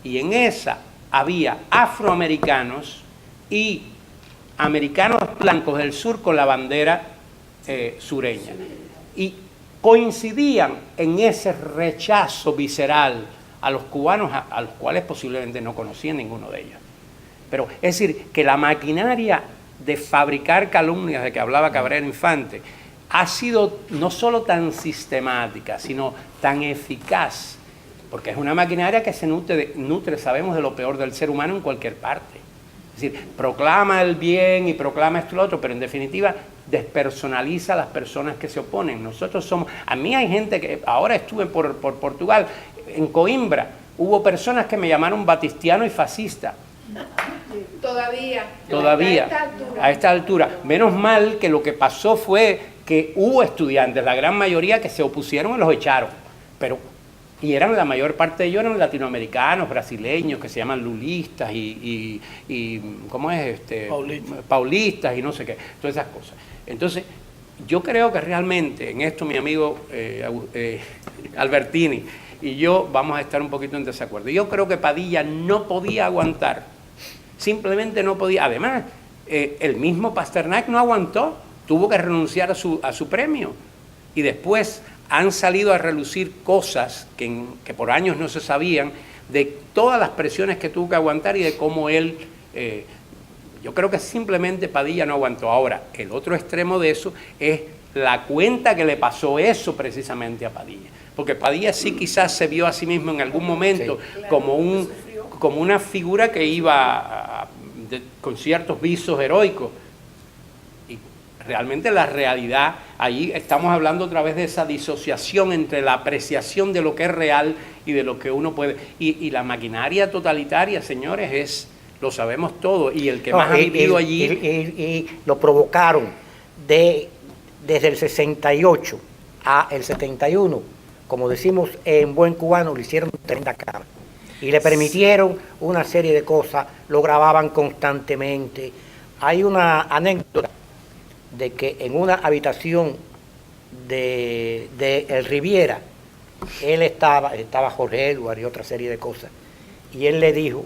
Y en esa había afroamericanos y americanos blancos del sur con la bandera sureña. Y coincidían en ese rechazo visceral a los cubanos, a los cuales posiblemente no conocían ninguno de ellos. Pero es decir, que la maquinaria de fabricar calumnias de que hablaba Cabrera Infante ha sido no solo tan sistemática, sino tan eficaz, porque es una maquinaria que se nutre, sabemos, de lo peor del ser humano en cualquier parte. Es decir, proclama el bien y proclama esto y lo otro, pero en definitiva despersonaliza a las personas que se oponen. Nosotros somos... A mí hay gente que... Ahora estuve por Portugal, en Coimbra, hubo personas que me llamaron batistiano y fascista. Todavía. A esta altura. Menos mal que lo que pasó fue que hubo estudiantes, la gran mayoría, que se opusieron y los echaron. Y eran, la mayor parte de ellos eran latinoamericanos, brasileños, que se llaman lulistas y ¿cómo es? Paulistas y no sé qué, todas esas cosas. Entonces, yo creo que realmente en esto mi amigo Albertini y yo vamos a estar un poquito en desacuerdo. Yo creo que Padilla no podía aguantar, simplemente no podía. Además, el mismo Pasternak no aguantó, tuvo que renunciar a su premio. Y después han salido a relucir cosas que por años no se sabían, de todas las presiones que tuvo que aguantar y de cómo él... yo creo que simplemente Padilla no aguantó. Ahora, el otro extremo de eso es la cuenta que le pasó eso precisamente a Padilla. Porque Padilla sí quizás se vio a sí mismo en algún momento como una figura que iba con ciertos visos heroicos. Y realmente la realidad, ahí estamos hablando otra vez de esa disociación entre la apreciación de lo que es real y de lo que uno puede... Y la maquinaria totalitaria, señores, lo sabemos todo, y el que más ha vivido allí... Y lo provocaron desde el 68 a el 71, como decimos en buen cubano, le hicieron 30 cámaras. Y le permitieron una serie de cosas, lo grababan constantemente. Hay una anécdota de que en una habitación de El Riviera, estaba Jorge Edward y otra serie de cosas, y él le dijo,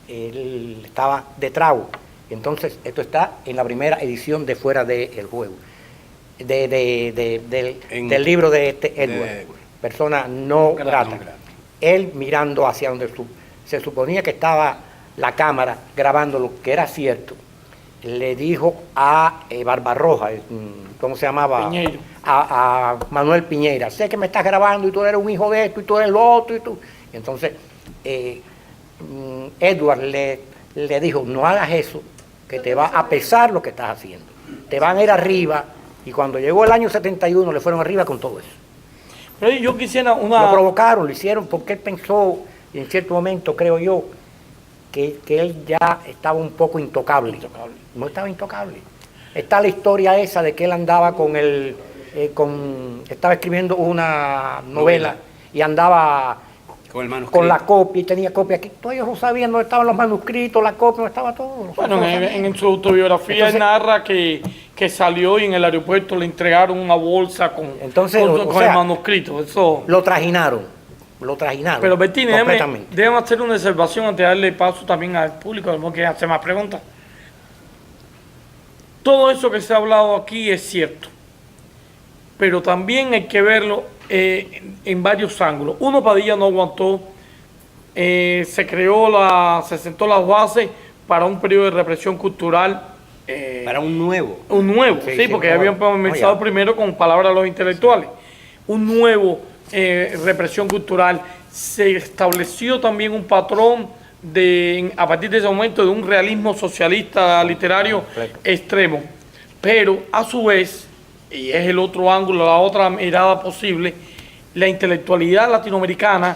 él estaba de trago, entonces esto está en la primera edición de Fuera del Juego, del libro de Edward, persona no grata. Él mirando hacia donde se suponía que estaba la cámara grabando lo que era cierto, le dijo a Barbarroja, ¿cómo se llamaba? Piñeiro. A Manuel Piñera, sé que me estás grabando y tú eres un hijo de esto y tú eres lo otro y tú. Entonces, Edward le dijo, no hagas eso, que te va a pesar lo que estás haciendo. Te van a ir arriba, y cuando llegó el año 71 le fueron arriba con todo eso. Pero yo quisiera Lo provocaron, lo hicieron porque él pensó, en cierto momento creo yo, que él ya estaba un poco intocable. No estaba intocable. Está la historia esa de que él andaba estaba escribiendo una novela y andaba con la copia y tenía copia aquí. Todos ellos lo sabían, no estaban los manuscritos, la copia, no estaba todo. Bueno, en su autobiografía entonces, él narra que salió y en el aeropuerto le entregaron una bolsa con el manuscrito. Eso lo trajinaron. Pero Bertini, déjame hacer una observación antes de darle paso también al público, tenemos que hacer más preguntas. Todo eso que se ha hablado aquí es cierto, pero también hay que verlo en varios ángulos. Uno, Padilla no aguantó, se sentó las bases para un periodo de represión cultural. Para un nuevo. Sí, porque habían comenzado primero con palabras de los intelectuales. Un nuevo represión cultural. Se estableció también un patrón a partir de ese momento de un realismo socialista literario extremo. Pero a su vez, y es el otro ángulo, la otra mirada posible, la intelectualidad latinoamericana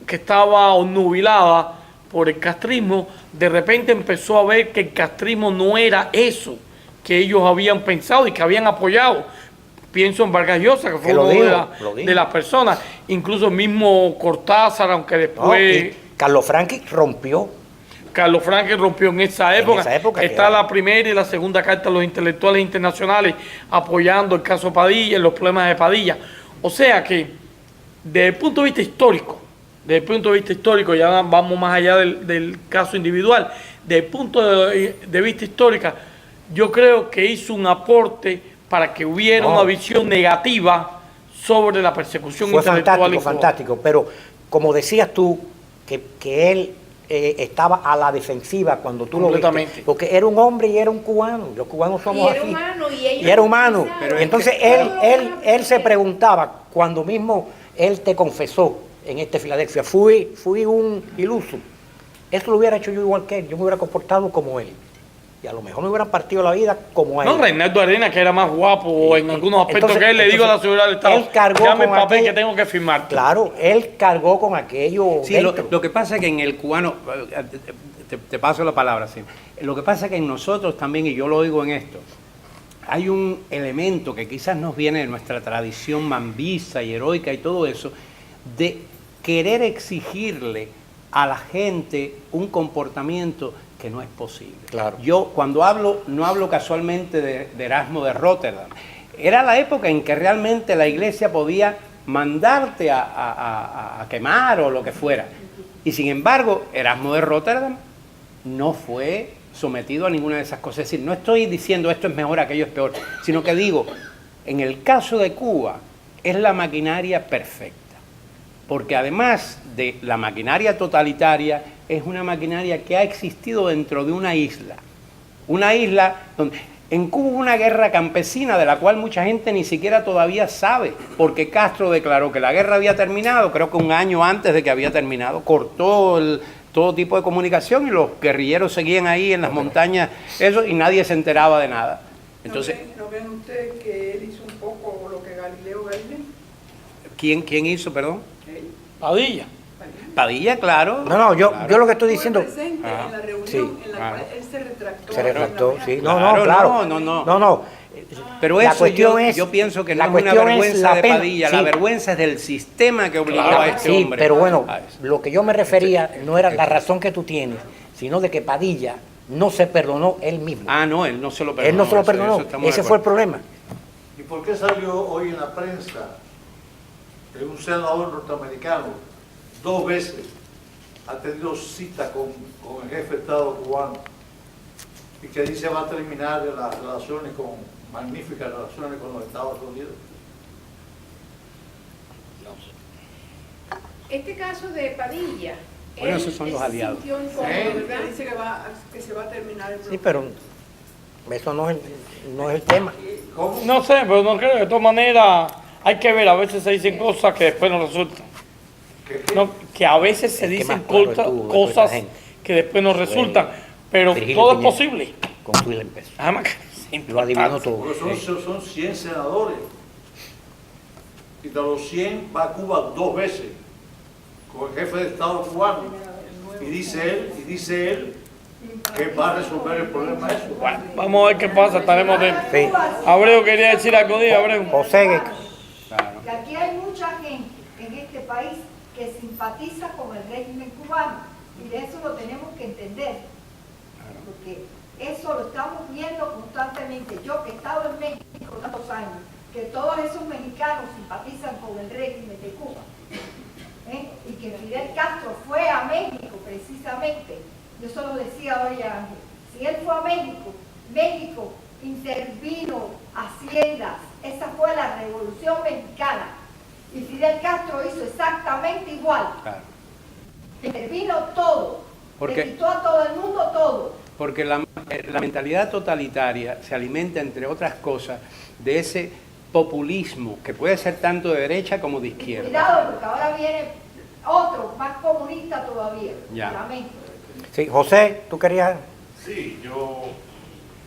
que estaba obnubilada por el castrismo, de repente empezó a ver que el castrismo no era eso que ellos habían pensado y que habían apoyado. Pienso en Vargas Llosa, que fue uno de las personas, incluso el mismo Cortázar, aunque después... Carlos Franqui rompió. Carlos Frankel rompió en esa época. Está la primera y la segunda carta de los intelectuales internacionales apoyando el caso Padilla, los problemas de Padilla. O sea que, desde el punto de vista histórico, ya vamos más allá del caso individual, desde el punto de vista histórico, yo creo que hizo un aporte para que hubiera una visión negativa sobre la persecución intelectual. Fue fantástico, pero como decías tú, que él estaba a la defensiva cuando tú lo viste, porque era un hombre y era un cubano, los cubanos somos así. Y era humano. Pero entonces él se preguntaba, cuando mismo él te confesó en Filadelfia, fui un iluso. Eso lo hubiera hecho yo igual que él, yo me hubiera comportado como él. Y a lo mejor me hubieran partido la vida como él. No, Reinaldo Arena, que era más guapo en algunos aspectos. Entonces, que él le digo a la seguridad del Estado, él cargó llame el con papel que tengo que firmar. Claro, él cargó con aquello. Sí, lo que pasa es que en el cubano, te paso la palabra, sí. Lo que pasa es que en nosotros también, y yo lo digo en esto, hay un elemento que quizás nos viene de nuestra tradición mambisa y heroica y todo eso, de querer exigirle a la gente un comportamiento que no es posible. Claro. Yo cuando hablo, no hablo casualmente de Erasmo de Rotterdam. Era la época en que realmente la iglesia podía mandarte a quemar o lo que fuera. Y sin embargo, Erasmo de Rotterdam no fue sometido a ninguna de esas cosas. Es decir, no estoy diciendo esto es mejor, aquello es peor, sino que digo, en el caso de Cuba, es la maquinaria perfecta. Porque además de la maquinaria totalitaria, es una maquinaria que ha existido dentro de una isla. Una isla donde en Cuba hubo una guerra campesina de la cual mucha gente ni siquiera todavía sabe, porque Castro declaró que la guerra había terminado, creo que un año antes de que había terminado, cortó todo tipo de comunicación y los guerrilleros seguían ahí en las montañas, eso, y nadie se enteraba de nada. Entonces, ¿No ven ustedes que él hizo un poco lo que Galileo Galilei? ¿Quién hizo, perdón? Padilla, claro. No, yo lo que estoy diciendo. En la reunión sí, en la cual él se retractó. Se retractó, sí. Claro, No. Pero la eso cuestión yo pienso que no la es una cuestión vergüenza es la de pena, Padilla, sí. la vergüenza es del sistema que obligó a este sí, hombre. pero bueno, a eso. lo que yo me refería no era la razón que tú tienes, sino de que Padilla no se perdonó él mismo. Ah, no, él no se lo perdonó. Él no se lo perdonó, ese fue el problema. ¿Y por qué salió hoy en la prensa que un senador norteamericano 2 veces ha tenido cita con el jefe de Estado cubano y que dice va a terminar las relaciones magníficas relaciones con los Estados Unidos? Este caso de Padilla, Bueno, esos son los aliados. sintió incómodo, ¿verdad? Dice que se va a terminar el Sí, pero eso no es el tema. ¿Cómo? No sé, pero no creo. De todas maneras, hay que ver. A veces se dicen cosas que después no resultan. No, que a veces se dicen cosas que después no resultan. Pero Virgilio todo es Piñera, posible. Con su empezó. Además que Lo adivinó todo. Porque son 100 senadores. Y de los 100 va a Cuba 2 veces con el jefe de Estado cubano. Y dice él que va a resolver el problema eso. Bueno, vamos a ver qué pasa. Estaremos de... Sí. Abreu quería decir algo, Abreu. José, Que aquí hay mucha gente en este país que simpatiza con el régimen cubano y de eso lo tenemos que entender, porque eso lo estamos viendo constantemente. Yo que he estado en México tantos años, que todos esos mexicanos simpatizan con el régimen de Cuba, y que Fidel Castro fue a México precisamente. Yo solo decía hoy a Ángel, si él fue a México, México intervino Haciendas, esa fue la Revolución Mexicana. Y Fidel Castro hizo exactamente igual. Claro. Intervino todo. Porque- Le quitó a todo el mundo todo. Porque la mentalidad totalitaria se alimenta, entre otras cosas, de ese populismo que puede ser tanto de derecha como de izquierda. Cuidado, porque ahora viene otro, más comunista todavía. Ya. Lamento. sí, José, tú querías. Sí, yo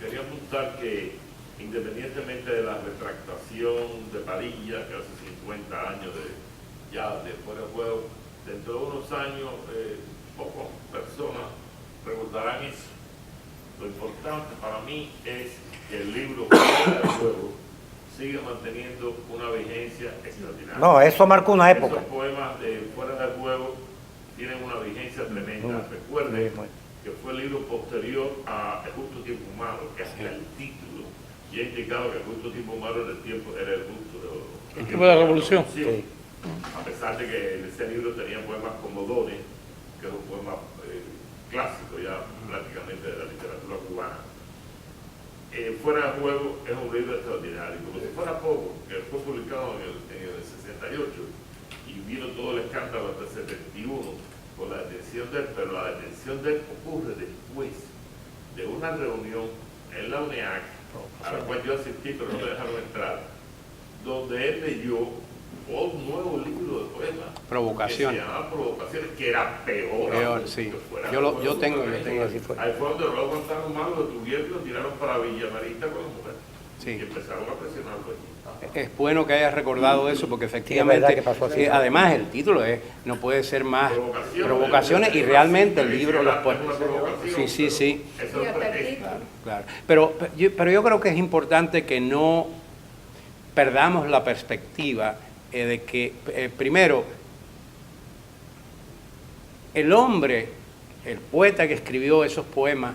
quería apuntar que independientemente de la retractación de Padilla, que hace 50 años ya después del juego, dentro de unos años pocas personas recordarán eso. Lo importante para mí es que el libro Fuera del Juego sigue manteniendo una vigencia extraordinaria. No, eso marcó una época. Esos poemas de Fuera del Juego tienen una vigencia tremenda. Recuerden que que fue el libro posterior a El justo tiempo humano, que hasta el título ya indicaba que el justo tiempo humano era el justo el tiempo de la revolución. Sí. A pesar de que en ese libro tenía poemas como Dones, que es un poema clásico ya prácticamente de la literatura cubana. Fuera de juego es un libro extraordinario, como si fuera poco, que fue publicado en el 68 y vino todo el escándalo hasta el 71 por la detención de él, pero la detención de él ocurre después de una reunión en la UNEAC, a la cual yo asistí pero no me dejaron entrar, donde él leyó un nuevo libro de poemas. Provocaciones. Que se llamaba Provocaciones, que era peor. Sí. Que fuera Yo tengo. Así fue. Ahí fue donde lo aguantaron mal, lo detuvieron y lo tiraron para Villamarita con la mujer. Sí. Y empezaron a presionarlo allí. Es bueno que hayas recordado eso porque Sí, es efectivamente, verdad que pasó así. además el título es no puede ser más Provocaciones. y realmente el Sí, libro sí, los es puede. una provocación, Sí. Eso Y hasta el es título. Claro. Pero yo creo que es importante que no perdamos la perspectiva de que, primero, el hombre, el poeta que escribió esos poemas,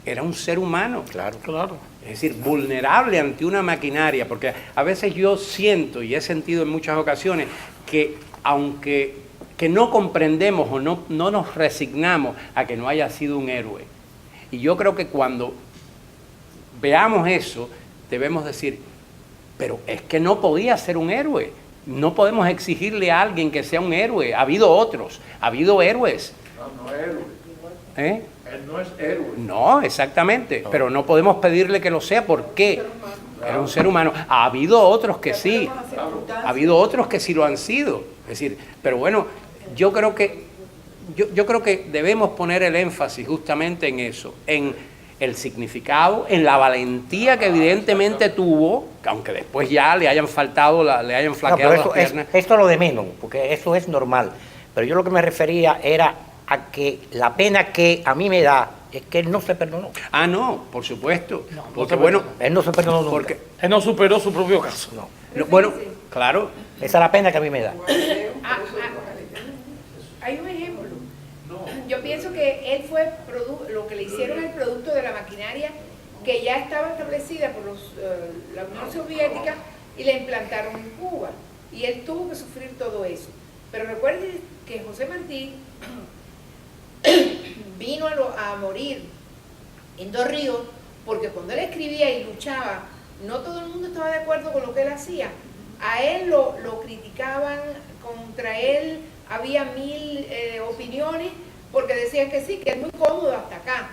era un ser humano. Claro. Claro. Es decir, vulnerable ante una maquinaria, porque a veces yo siento, y he sentido en muchas ocasiones, que aunque que no comprendemos o no nos resignamos a que no haya sido un héroe. Y yo creo que cuando veamos eso, debemos decir, pero es que no podía ser un héroe. No podemos exigirle a alguien que sea un héroe. Ha habido otros, ha habido héroes. No es héroe. ¿Eh? Él no es héroe. No, exactamente, pero no podemos pedirle que lo sea. ¿Por qué? Era un ser humano. Ha habido otros que sí, ha habido otros que sí lo han sido. Es decir, pero bueno, yo creo que debemos poner el énfasis justamente en eso, en el significado, en la valentía que evidentemente tuvo, aunque después ya le hayan faltado, le hayan No, flaqueado pero las piernas. esto es lo de menos, porque eso es normal. Pero yo lo que me refería era a que la pena que a mí me da es que él no se perdonó. Ah, no, por supuesto. No, no Porque se bueno, Él no se perdonó nunca. porque, Él no superó su propio caso. No. bueno, claro, Esa es la pena que a mí me da. Hay un ejemplo. Yo pienso que él fue lo que le hicieron el producto de la maquinaria que ya estaba establecida por la Unión Soviética y la implantaron en Cuba. Y él tuvo que sufrir todo eso. Pero recuerden que José Martí vino a morir en Dos Ríos porque cuando él escribía y luchaba, no todo el mundo estaba de acuerdo con lo que él hacía. A él lo criticaban, contra él había 1000 opiniones porque decían que sí, que es muy cómodo hasta acá.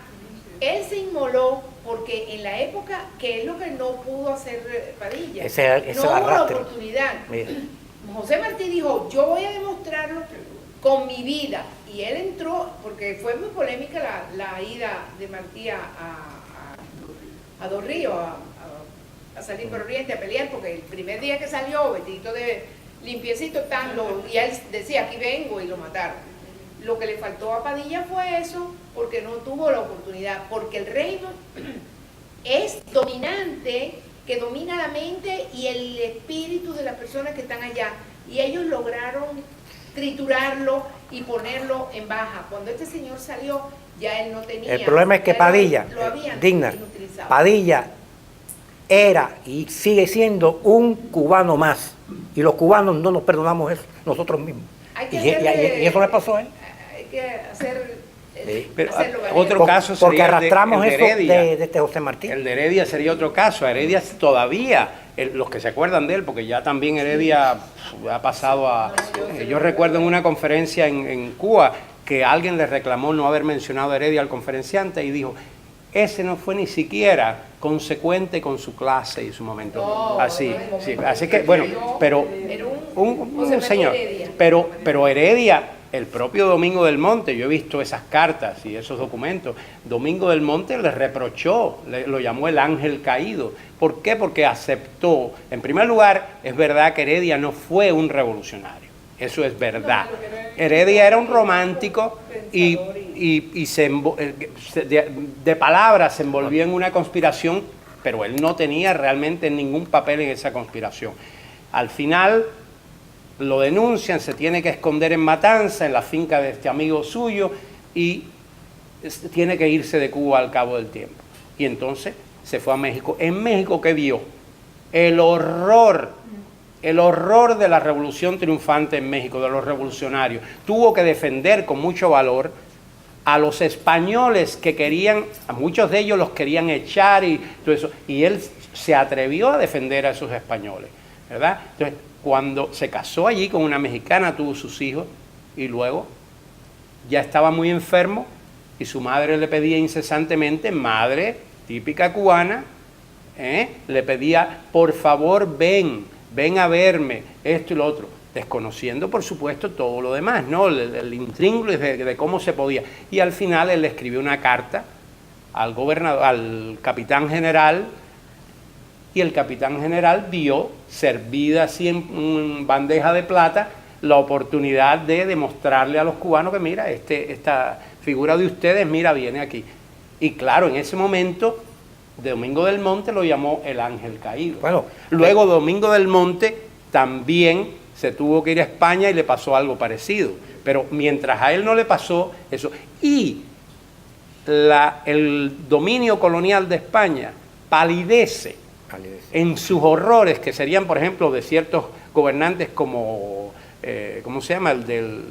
Él se inmoló porque en la época, que es lo que no pudo hacer Padilla, Ese no hubo la arrastre. oportunidad. Mira. José Martí dijo, yo voy a demostrarlo con mi vida. Y él entró, porque fue muy polémica la ida de Martí a Dos Ríos, a salir por Oriente a pelear, porque el primer día que salió, vestidito de limpiecito, y él decía, aquí vengo, y lo mataron. Lo que le faltó a Padilla fue eso, porque no tuvo la oportunidad, porque el reino es dominante, que domina la mente y el espíritu de las personas que están allá, y ellos lograron triturarlo y ponerlo en baja. Cuando este señor salió, ya él no tenía. El problema es que ya Padilla, lo habían digna, inutilizado. Padilla era y sigue siendo un cubano más. Y los cubanos no nos perdonamos eso nosotros mismos. Hay que Y eso le pasó a él. Hay que hacer, pero hacerlo valer. otro caso Porque sería arrastramos el de eso Heredia. de este José Martí. El de Heredia sería otro caso. A Heredia todavía, los que se acuerdan de él, porque ya también Heredia ha pasado a... yo recuerdo en una conferencia en Cuba que alguien le reclamó no haber mencionado a Heredia al conferenciante y dijo, ese no fue ni siquiera consecuente con su clase y su momento. No, así, no, no, sí, no, así que, bueno, pero Era un José Martí señor, Heredia. pero Heredia, el propio Domingo del Monte, yo he visto esas cartas y esos documentos, Domingo del Monte le reprochó, lo llamó el ángel caído. ¿Por qué? Porque aceptó, en primer lugar, es verdad que Heredia no fue un revolucionario, eso es verdad. Heredia era un romántico y de palabras se envolvió en una conspiración, pero él no tenía realmente ningún papel en esa conspiración. Al final lo denuncian, se tiene que esconder en Matanza, en la finca de este amigo suyo, y tiene que irse de Cuba al cabo del tiempo. Y entonces se fue a México. En México, ¿qué vio? El horror de la revolución triunfante en México, de los revolucionarios. Tuvo que defender con mucho valor a los españoles que querían, a muchos de ellos los querían echar y todo eso. Y él se atrevió a defender a esos españoles, ¿verdad? Entonces, cuando se casó allí con una mexicana, tuvo sus hijos y luego ya estaba muy enfermo y su madre le pedía incesantemente, madre típica cubana, le pedía, por favor, ven a verme, esto y lo otro, desconociendo, por supuesto, todo lo demás, ¿no? El intríngulis de cómo se podía. Y al final él le escribió una carta al gobernador, al capitán general, y el capitán general vio, servida así en bandeja de plata, la oportunidad de demostrarle a los cubanos que mira, esta figura de ustedes, mira, viene aquí. Y claro, en ese momento, Domingo del Monte lo llamó el ángel caído. Bueno, luego Domingo del Monte también se tuvo que ir a España y le pasó algo parecido. Pero mientras a él no le pasó eso, y el dominio colonial de España palidece en sus horrores, que serían, por ejemplo, de ciertos gobernantes como, ¿cómo se llama? El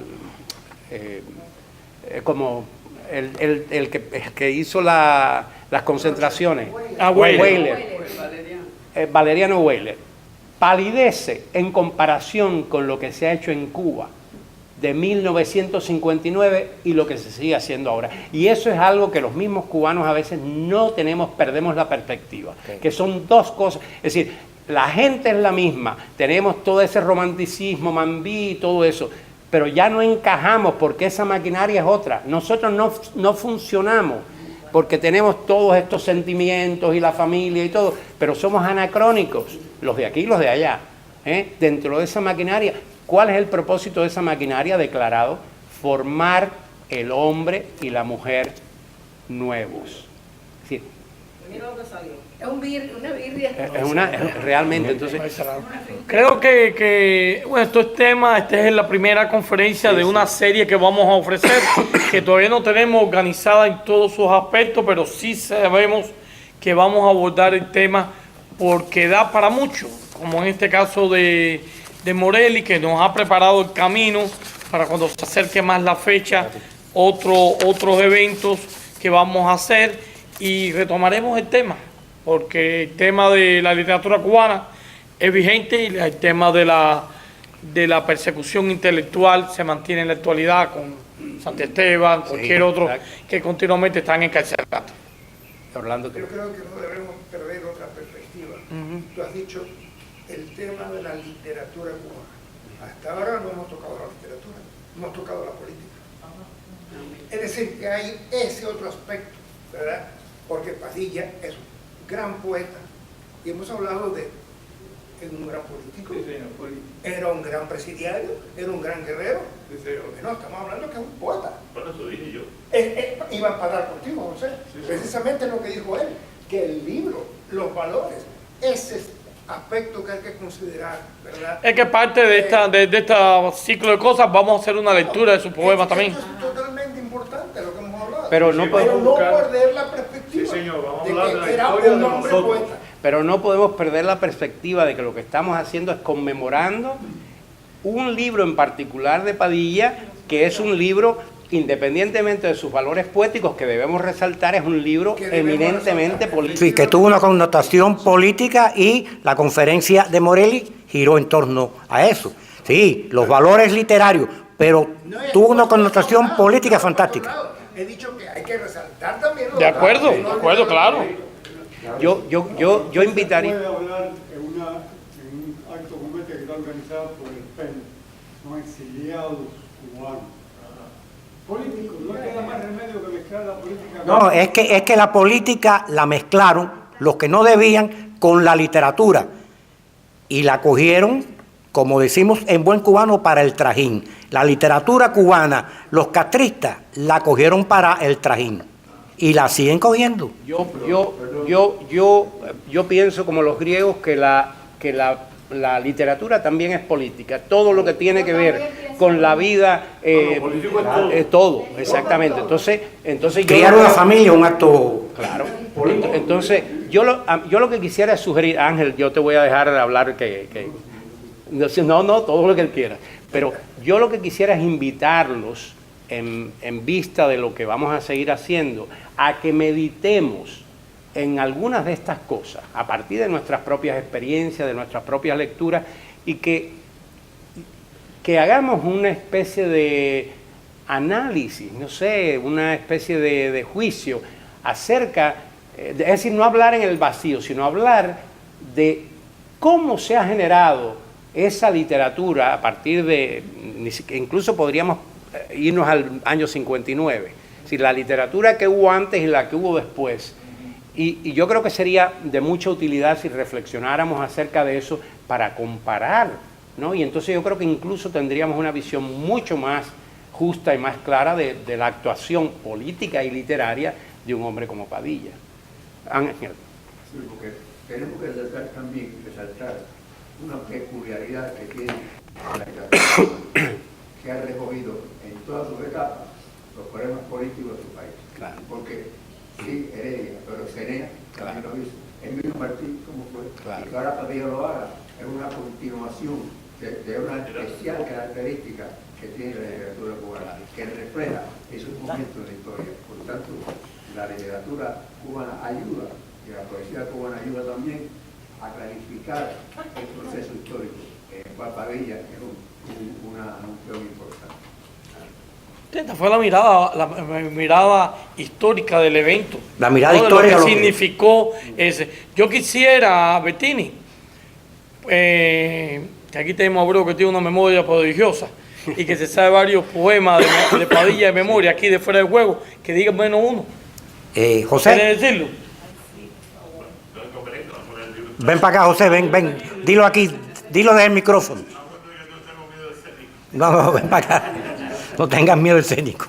que hizo las concentraciones. Weyler. Valeriano Weyler. Palidece en comparación con lo que se ha hecho en Cuba de 1959 y lo que se sigue haciendo ahora. Y eso es algo que los mismos cubanos a veces no tenemos, perdemos la perspectiva, que son dos cosas. Es decir, la gente es la misma, tenemos todo ese romanticismo, Mambí y todo eso, pero ya no encajamos porque esa maquinaria es otra. Nosotros no funcionamos porque tenemos todos estos sentimientos y la familia y todo, pero somos anacrónicos, los de aquí y los de allá, dentro de esa maquinaria. ¿Cuál es el propósito de esa maquinaria declarado? Formar el hombre y la mujer nuevos. Es decir, Es una birria. Realmente, entonces... Creo que bueno, esto es tema, esta es la primera conferencia de una serie que vamos a ofrecer, que todavía no tenemos organizada en todos sus aspectos, pero sí sabemos que vamos a abordar el tema porque da para mucho, como en este caso de Morelli, que nos ha preparado el camino para cuando se acerque más la fecha, otros eventos que vamos a hacer y retomaremos el tema, porque el tema de la literatura cubana es vigente y el tema de la persecución intelectual se mantiene en la actualidad con Santiesteban, cualquier otro que continuamente están encarcelados. Orlando, yo creo que no debemos perder otra perspectiva. Tú has dicho el tema de la literatura cubana. Hasta ahora no hemos tocado la literatura, hemos tocado la política. Es decir, que hay ese otro aspecto, ¿verdad? Porque Padilla es un gran poeta y hemos hablado de un gran político, era un gran presidiario, era un gran guerrero. No, estamos hablando que es un poeta. Bueno, eso dije yo. Iba a parar contigo, José. Precisamente lo que dijo él, que el libro, los valores, ese aspecto que hay que considerar, ¿verdad? Es que parte de este ciclo de cosas vamos a hacer una lectura de su poema también. Esto es totalmente importante lo que hemos hablado. Pero no podemos perder la perspectiva. Sí, señor, vamos a de hablar que de la era historia un de hombre nosotros. poeta. Pero no podemos perder la perspectiva de que lo que estamos haciendo es conmemorando un libro en particular de Padilla, que es un libro, independientemente de sus valores poéticos, que debemos resaltar, es un libro eminentemente político. Sí, que tuvo una connotación política y la conferencia de Morelli giró en torno a eso. Sí, los valores literarios, pero tuvo una connotación política fantástica. He dicho que hay que resaltar también los De acuerdo, valores. claro. Yo invitaría... Puede hablar en un acto como este que está organizado por el PEN, son exiliados cubanos. Políticos, no queda más remedio que mezclar la política. No, es que la política la mezclaron los que no debían con la literatura y la cogieron, como decimos en buen cubano, para el trajín. La literatura cubana, los castristas la cogieron para el trajín y la siguen cogiendo. Yo pienso como los griegos que la la literatura también es política. Todo lo que tiene que ver con la vida, político es todo. todo, exactamente. Entonces yo Criar una familia, un acto... claro. Entonces, yo lo que quisiera es sugerir, Ángel, yo te voy a dejar hablar no, todo lo que él quiera. Pero yo lo que quisiera es invitarlos, en vista de lo que vamos a seguir haciendo, a que meditemos en algunas de estas cosas, a partir de nuestras propias experiencias, de nuestras propias lecturas, y que hagamos una especie de análisis, no sé, una especie de juicio acerca, es decir, no hablar en el vacío, sino hablar de cómo se ha generado esa literatura a partir de, incluso podríamos irnos al año 59, es decir, la literatura que hubo antes y la que hubo después. Y yo creo que sería de mucha utilidad si reflexionáramos acerca de eso para comparar, ¿no? Y entonces yo creo que incluso tendríamos una visión mucho más justa y más clara de la actuación política y literaria de un hombre como Padilla. Ángel. Sí, porque tenemos que resaltar una peculiaridad que tiene la literatura, que ha recogido en todas sus etapas los problemas políticos de su país. Claro. Porque sí, Heredia, pero Cenea también lo hizo. El mismo Martín, ¿cómo fue? Claro. Y que ahora Padilla lo haga, es una continuación de una especial característica que tiene la literatura cubana, que refleja esos momentos de la historia. Por tanto, la literatura cubana ayuda, y la poesía cubana ayuda también a clarificar el proceso histórico, en el cual Padilla es un peón importante. Esta fue la mirada histórica del evento. La mirada ¿no? histórica. De lo que significó ese. Yo quisiera, Bettini, que aquí tenemos a Bruno que tiene una memoria prodigiosa y que se sabe varios poemas de Padilla de memoria aquí de fuera de juego, que diga menos uno. José, ¿Quieres decirlo? ven para acá, José, ven, dilo aquí, dilo desde el micrófono. No, ven para acá. No tengas miedo escénico.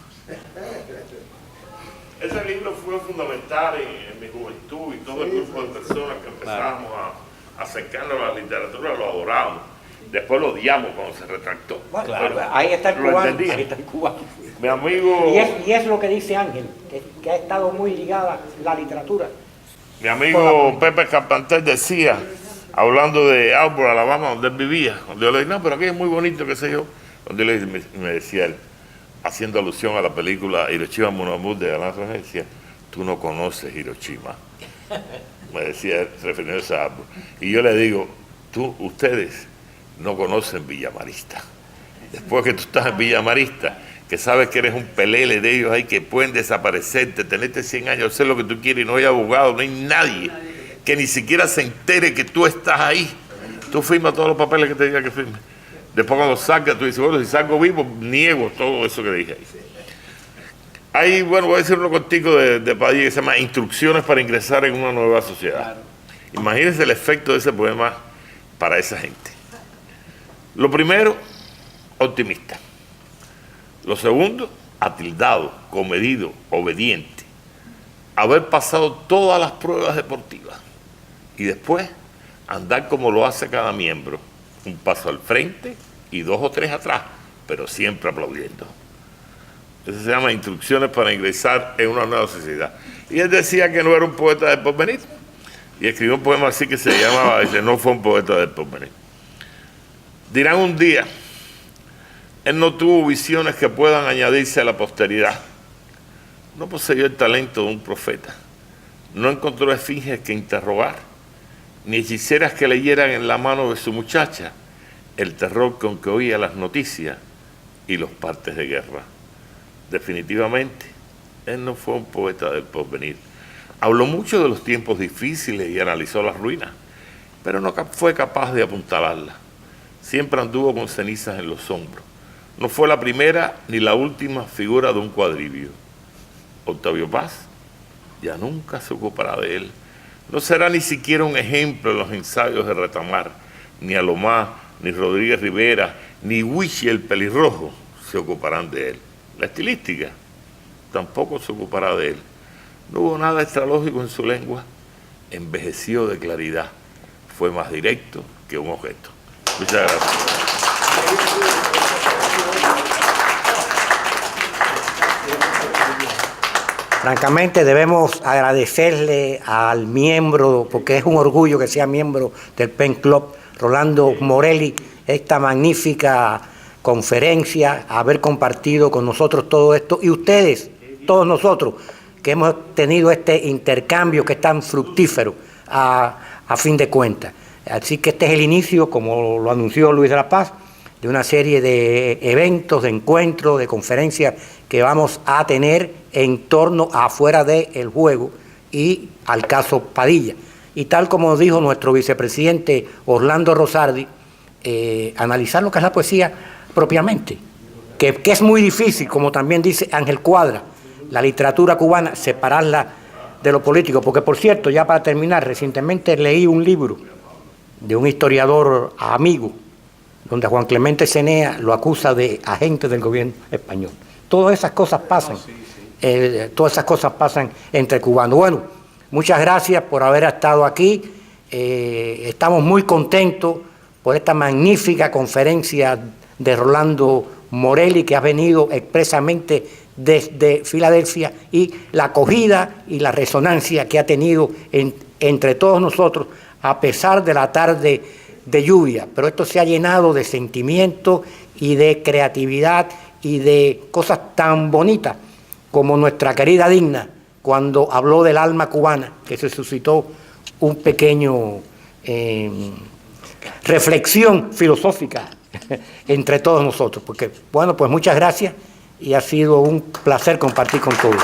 Ese libro fue fundamental en mi juventud y todo el grupo de personas que empezamos a acercarnos a la literatura, lo adorábamos. Después lo odiamos cuando se retractó. Claro, ahí está el lo cubano. entendía. Ahí está el cubano. Mi amigo, Y es lo que dice Ángel, que ha estado muy ligada la literatura. mi amigo Pepe Carpenter decía, hablando de Auburn, Alabama, donde él vivía, cuando yo le dije, no, pero aquí es muy bonito, qué sé yo, cuando yo le dije, me decía él, haciendo alusión a la película Hiroshima Mon Amour de Alain Resnais, decía, tú no conoces Hiroshima. Me decía, refiriéndose a Auburn. Y yo le digo, ustedes no conocen Villa Marista. Después que tú estás en Villa Marista, que sabes que eres un pelele de ellos ahí, que pueden desaparecerte, tenerte 100 años, hacer lo que tú quieres y no hay abogado, no hay nadie que ni siquiera se entere que tú estás ahí. Tú firmas todos los papeles que te diga que firmes. Después cuando salgas, tú dices, bueno, si salgo vivo, niego todo eso que dije ahí. Ahí, bueno, voy a decir uno contigo de Padilla que se llama Instrucciones para ingresar en una nueva sociedad. Claro. Imagínense el efecto de ese poema para esa gente. Lo primero, optimista. Lo segundo, atildado, comedido, obediente. Haber pasado todas las pruebas deportivas. Y después, andar como lo hace cada miembro. Un paso al frente y 2 o 3 atrás, pero siempre aplaudiendo. Eso se llama Instrucciones para ingresar en una nueva sociedad. Y él decía que no era un poeta del porvenir. Y escribió un poema así que se llamaba, dice, no fue un poeta del porvenir. Dirán un día, él no tuvo visiones que puedan añadirse a la posteridad. No poseyó el talento de un profeta. No encontró esfinges que interrogar, ni hechiceras que leyeran en la mano de su muchacha el terror con que oía las noticias y los partes de guerra. Definitivamente, él no fue un poeta del porvenir. Habló mucho de los tiempos difíciles y analizó las ruinas, pero no fue capaz de apuntalarlas. Siempre anduvo con cenizas en los hombros. No fue la primera ni la última figura de un cuadribio. Octavio Paz ya nunca se ocupará de él. No será ni siquiera un ejemplo en los ensayos de Retamar, ni Alomar, ni Rodríguez Rivera, ni Huichi el pelirrojo se ocuparán de él. La estilística tampoco se ocupará de él. No hubo nada extralógico en su lengua. Envejeció de claridad. Fue más directo, que un objeto. Muchas gracias. Francamente debemos agradecerle al miembro, porque es un orgullo que sea miembro del Pen Club, Rolando Morelli, esta magnífica conferencia, haber compartido con nosotros todo esto, y ustedes, todos nosotros, que hemos tenido este intercambio que es tan fructífero a fin de cuentas. Así que este es el inicio, como lo anunció Luis de la Paz, de una serie de eventos, de encuentros, de conferencias que vamos a tener en torno a afuera del juego y al caso Padilla. Y tal como dijo nuestro vicepresidente Orlando Rosardi, analizar lo que es la poesía propiamente, que es muy difícil, como también dice Ángel Cuadra, la literatura cubana, separarla de lo político. Porque, por cierto, ya para terminar, recientemente leí un libro de un historiador amigo, donde Juan Clemente Cenea lo acusa de agente del gobierno español. Todas esas cosas pasan, todas esas cosas pasan entre cubanos. Bueno, muchas gracias por haber estado aquí. Estamos muy contentos por esta magnífica conferencia de Rolando Morelli, que ha venido expresamente desde Filadelfia, y la acogida y la resonancia que ha tenido entre todos nosotros, a pesar de la tarde de lluvia. Pero esto se ha llenado de sentimiento y de creatividad y de cosas tan bonitas como nuestra querida Digna, cuando habló del alma cubana, que se suscitó un pequeño reflexión filosófica entre todos nosotros. Porque, bueno, pues muchas gracias y ha sido un placer compartir con todos.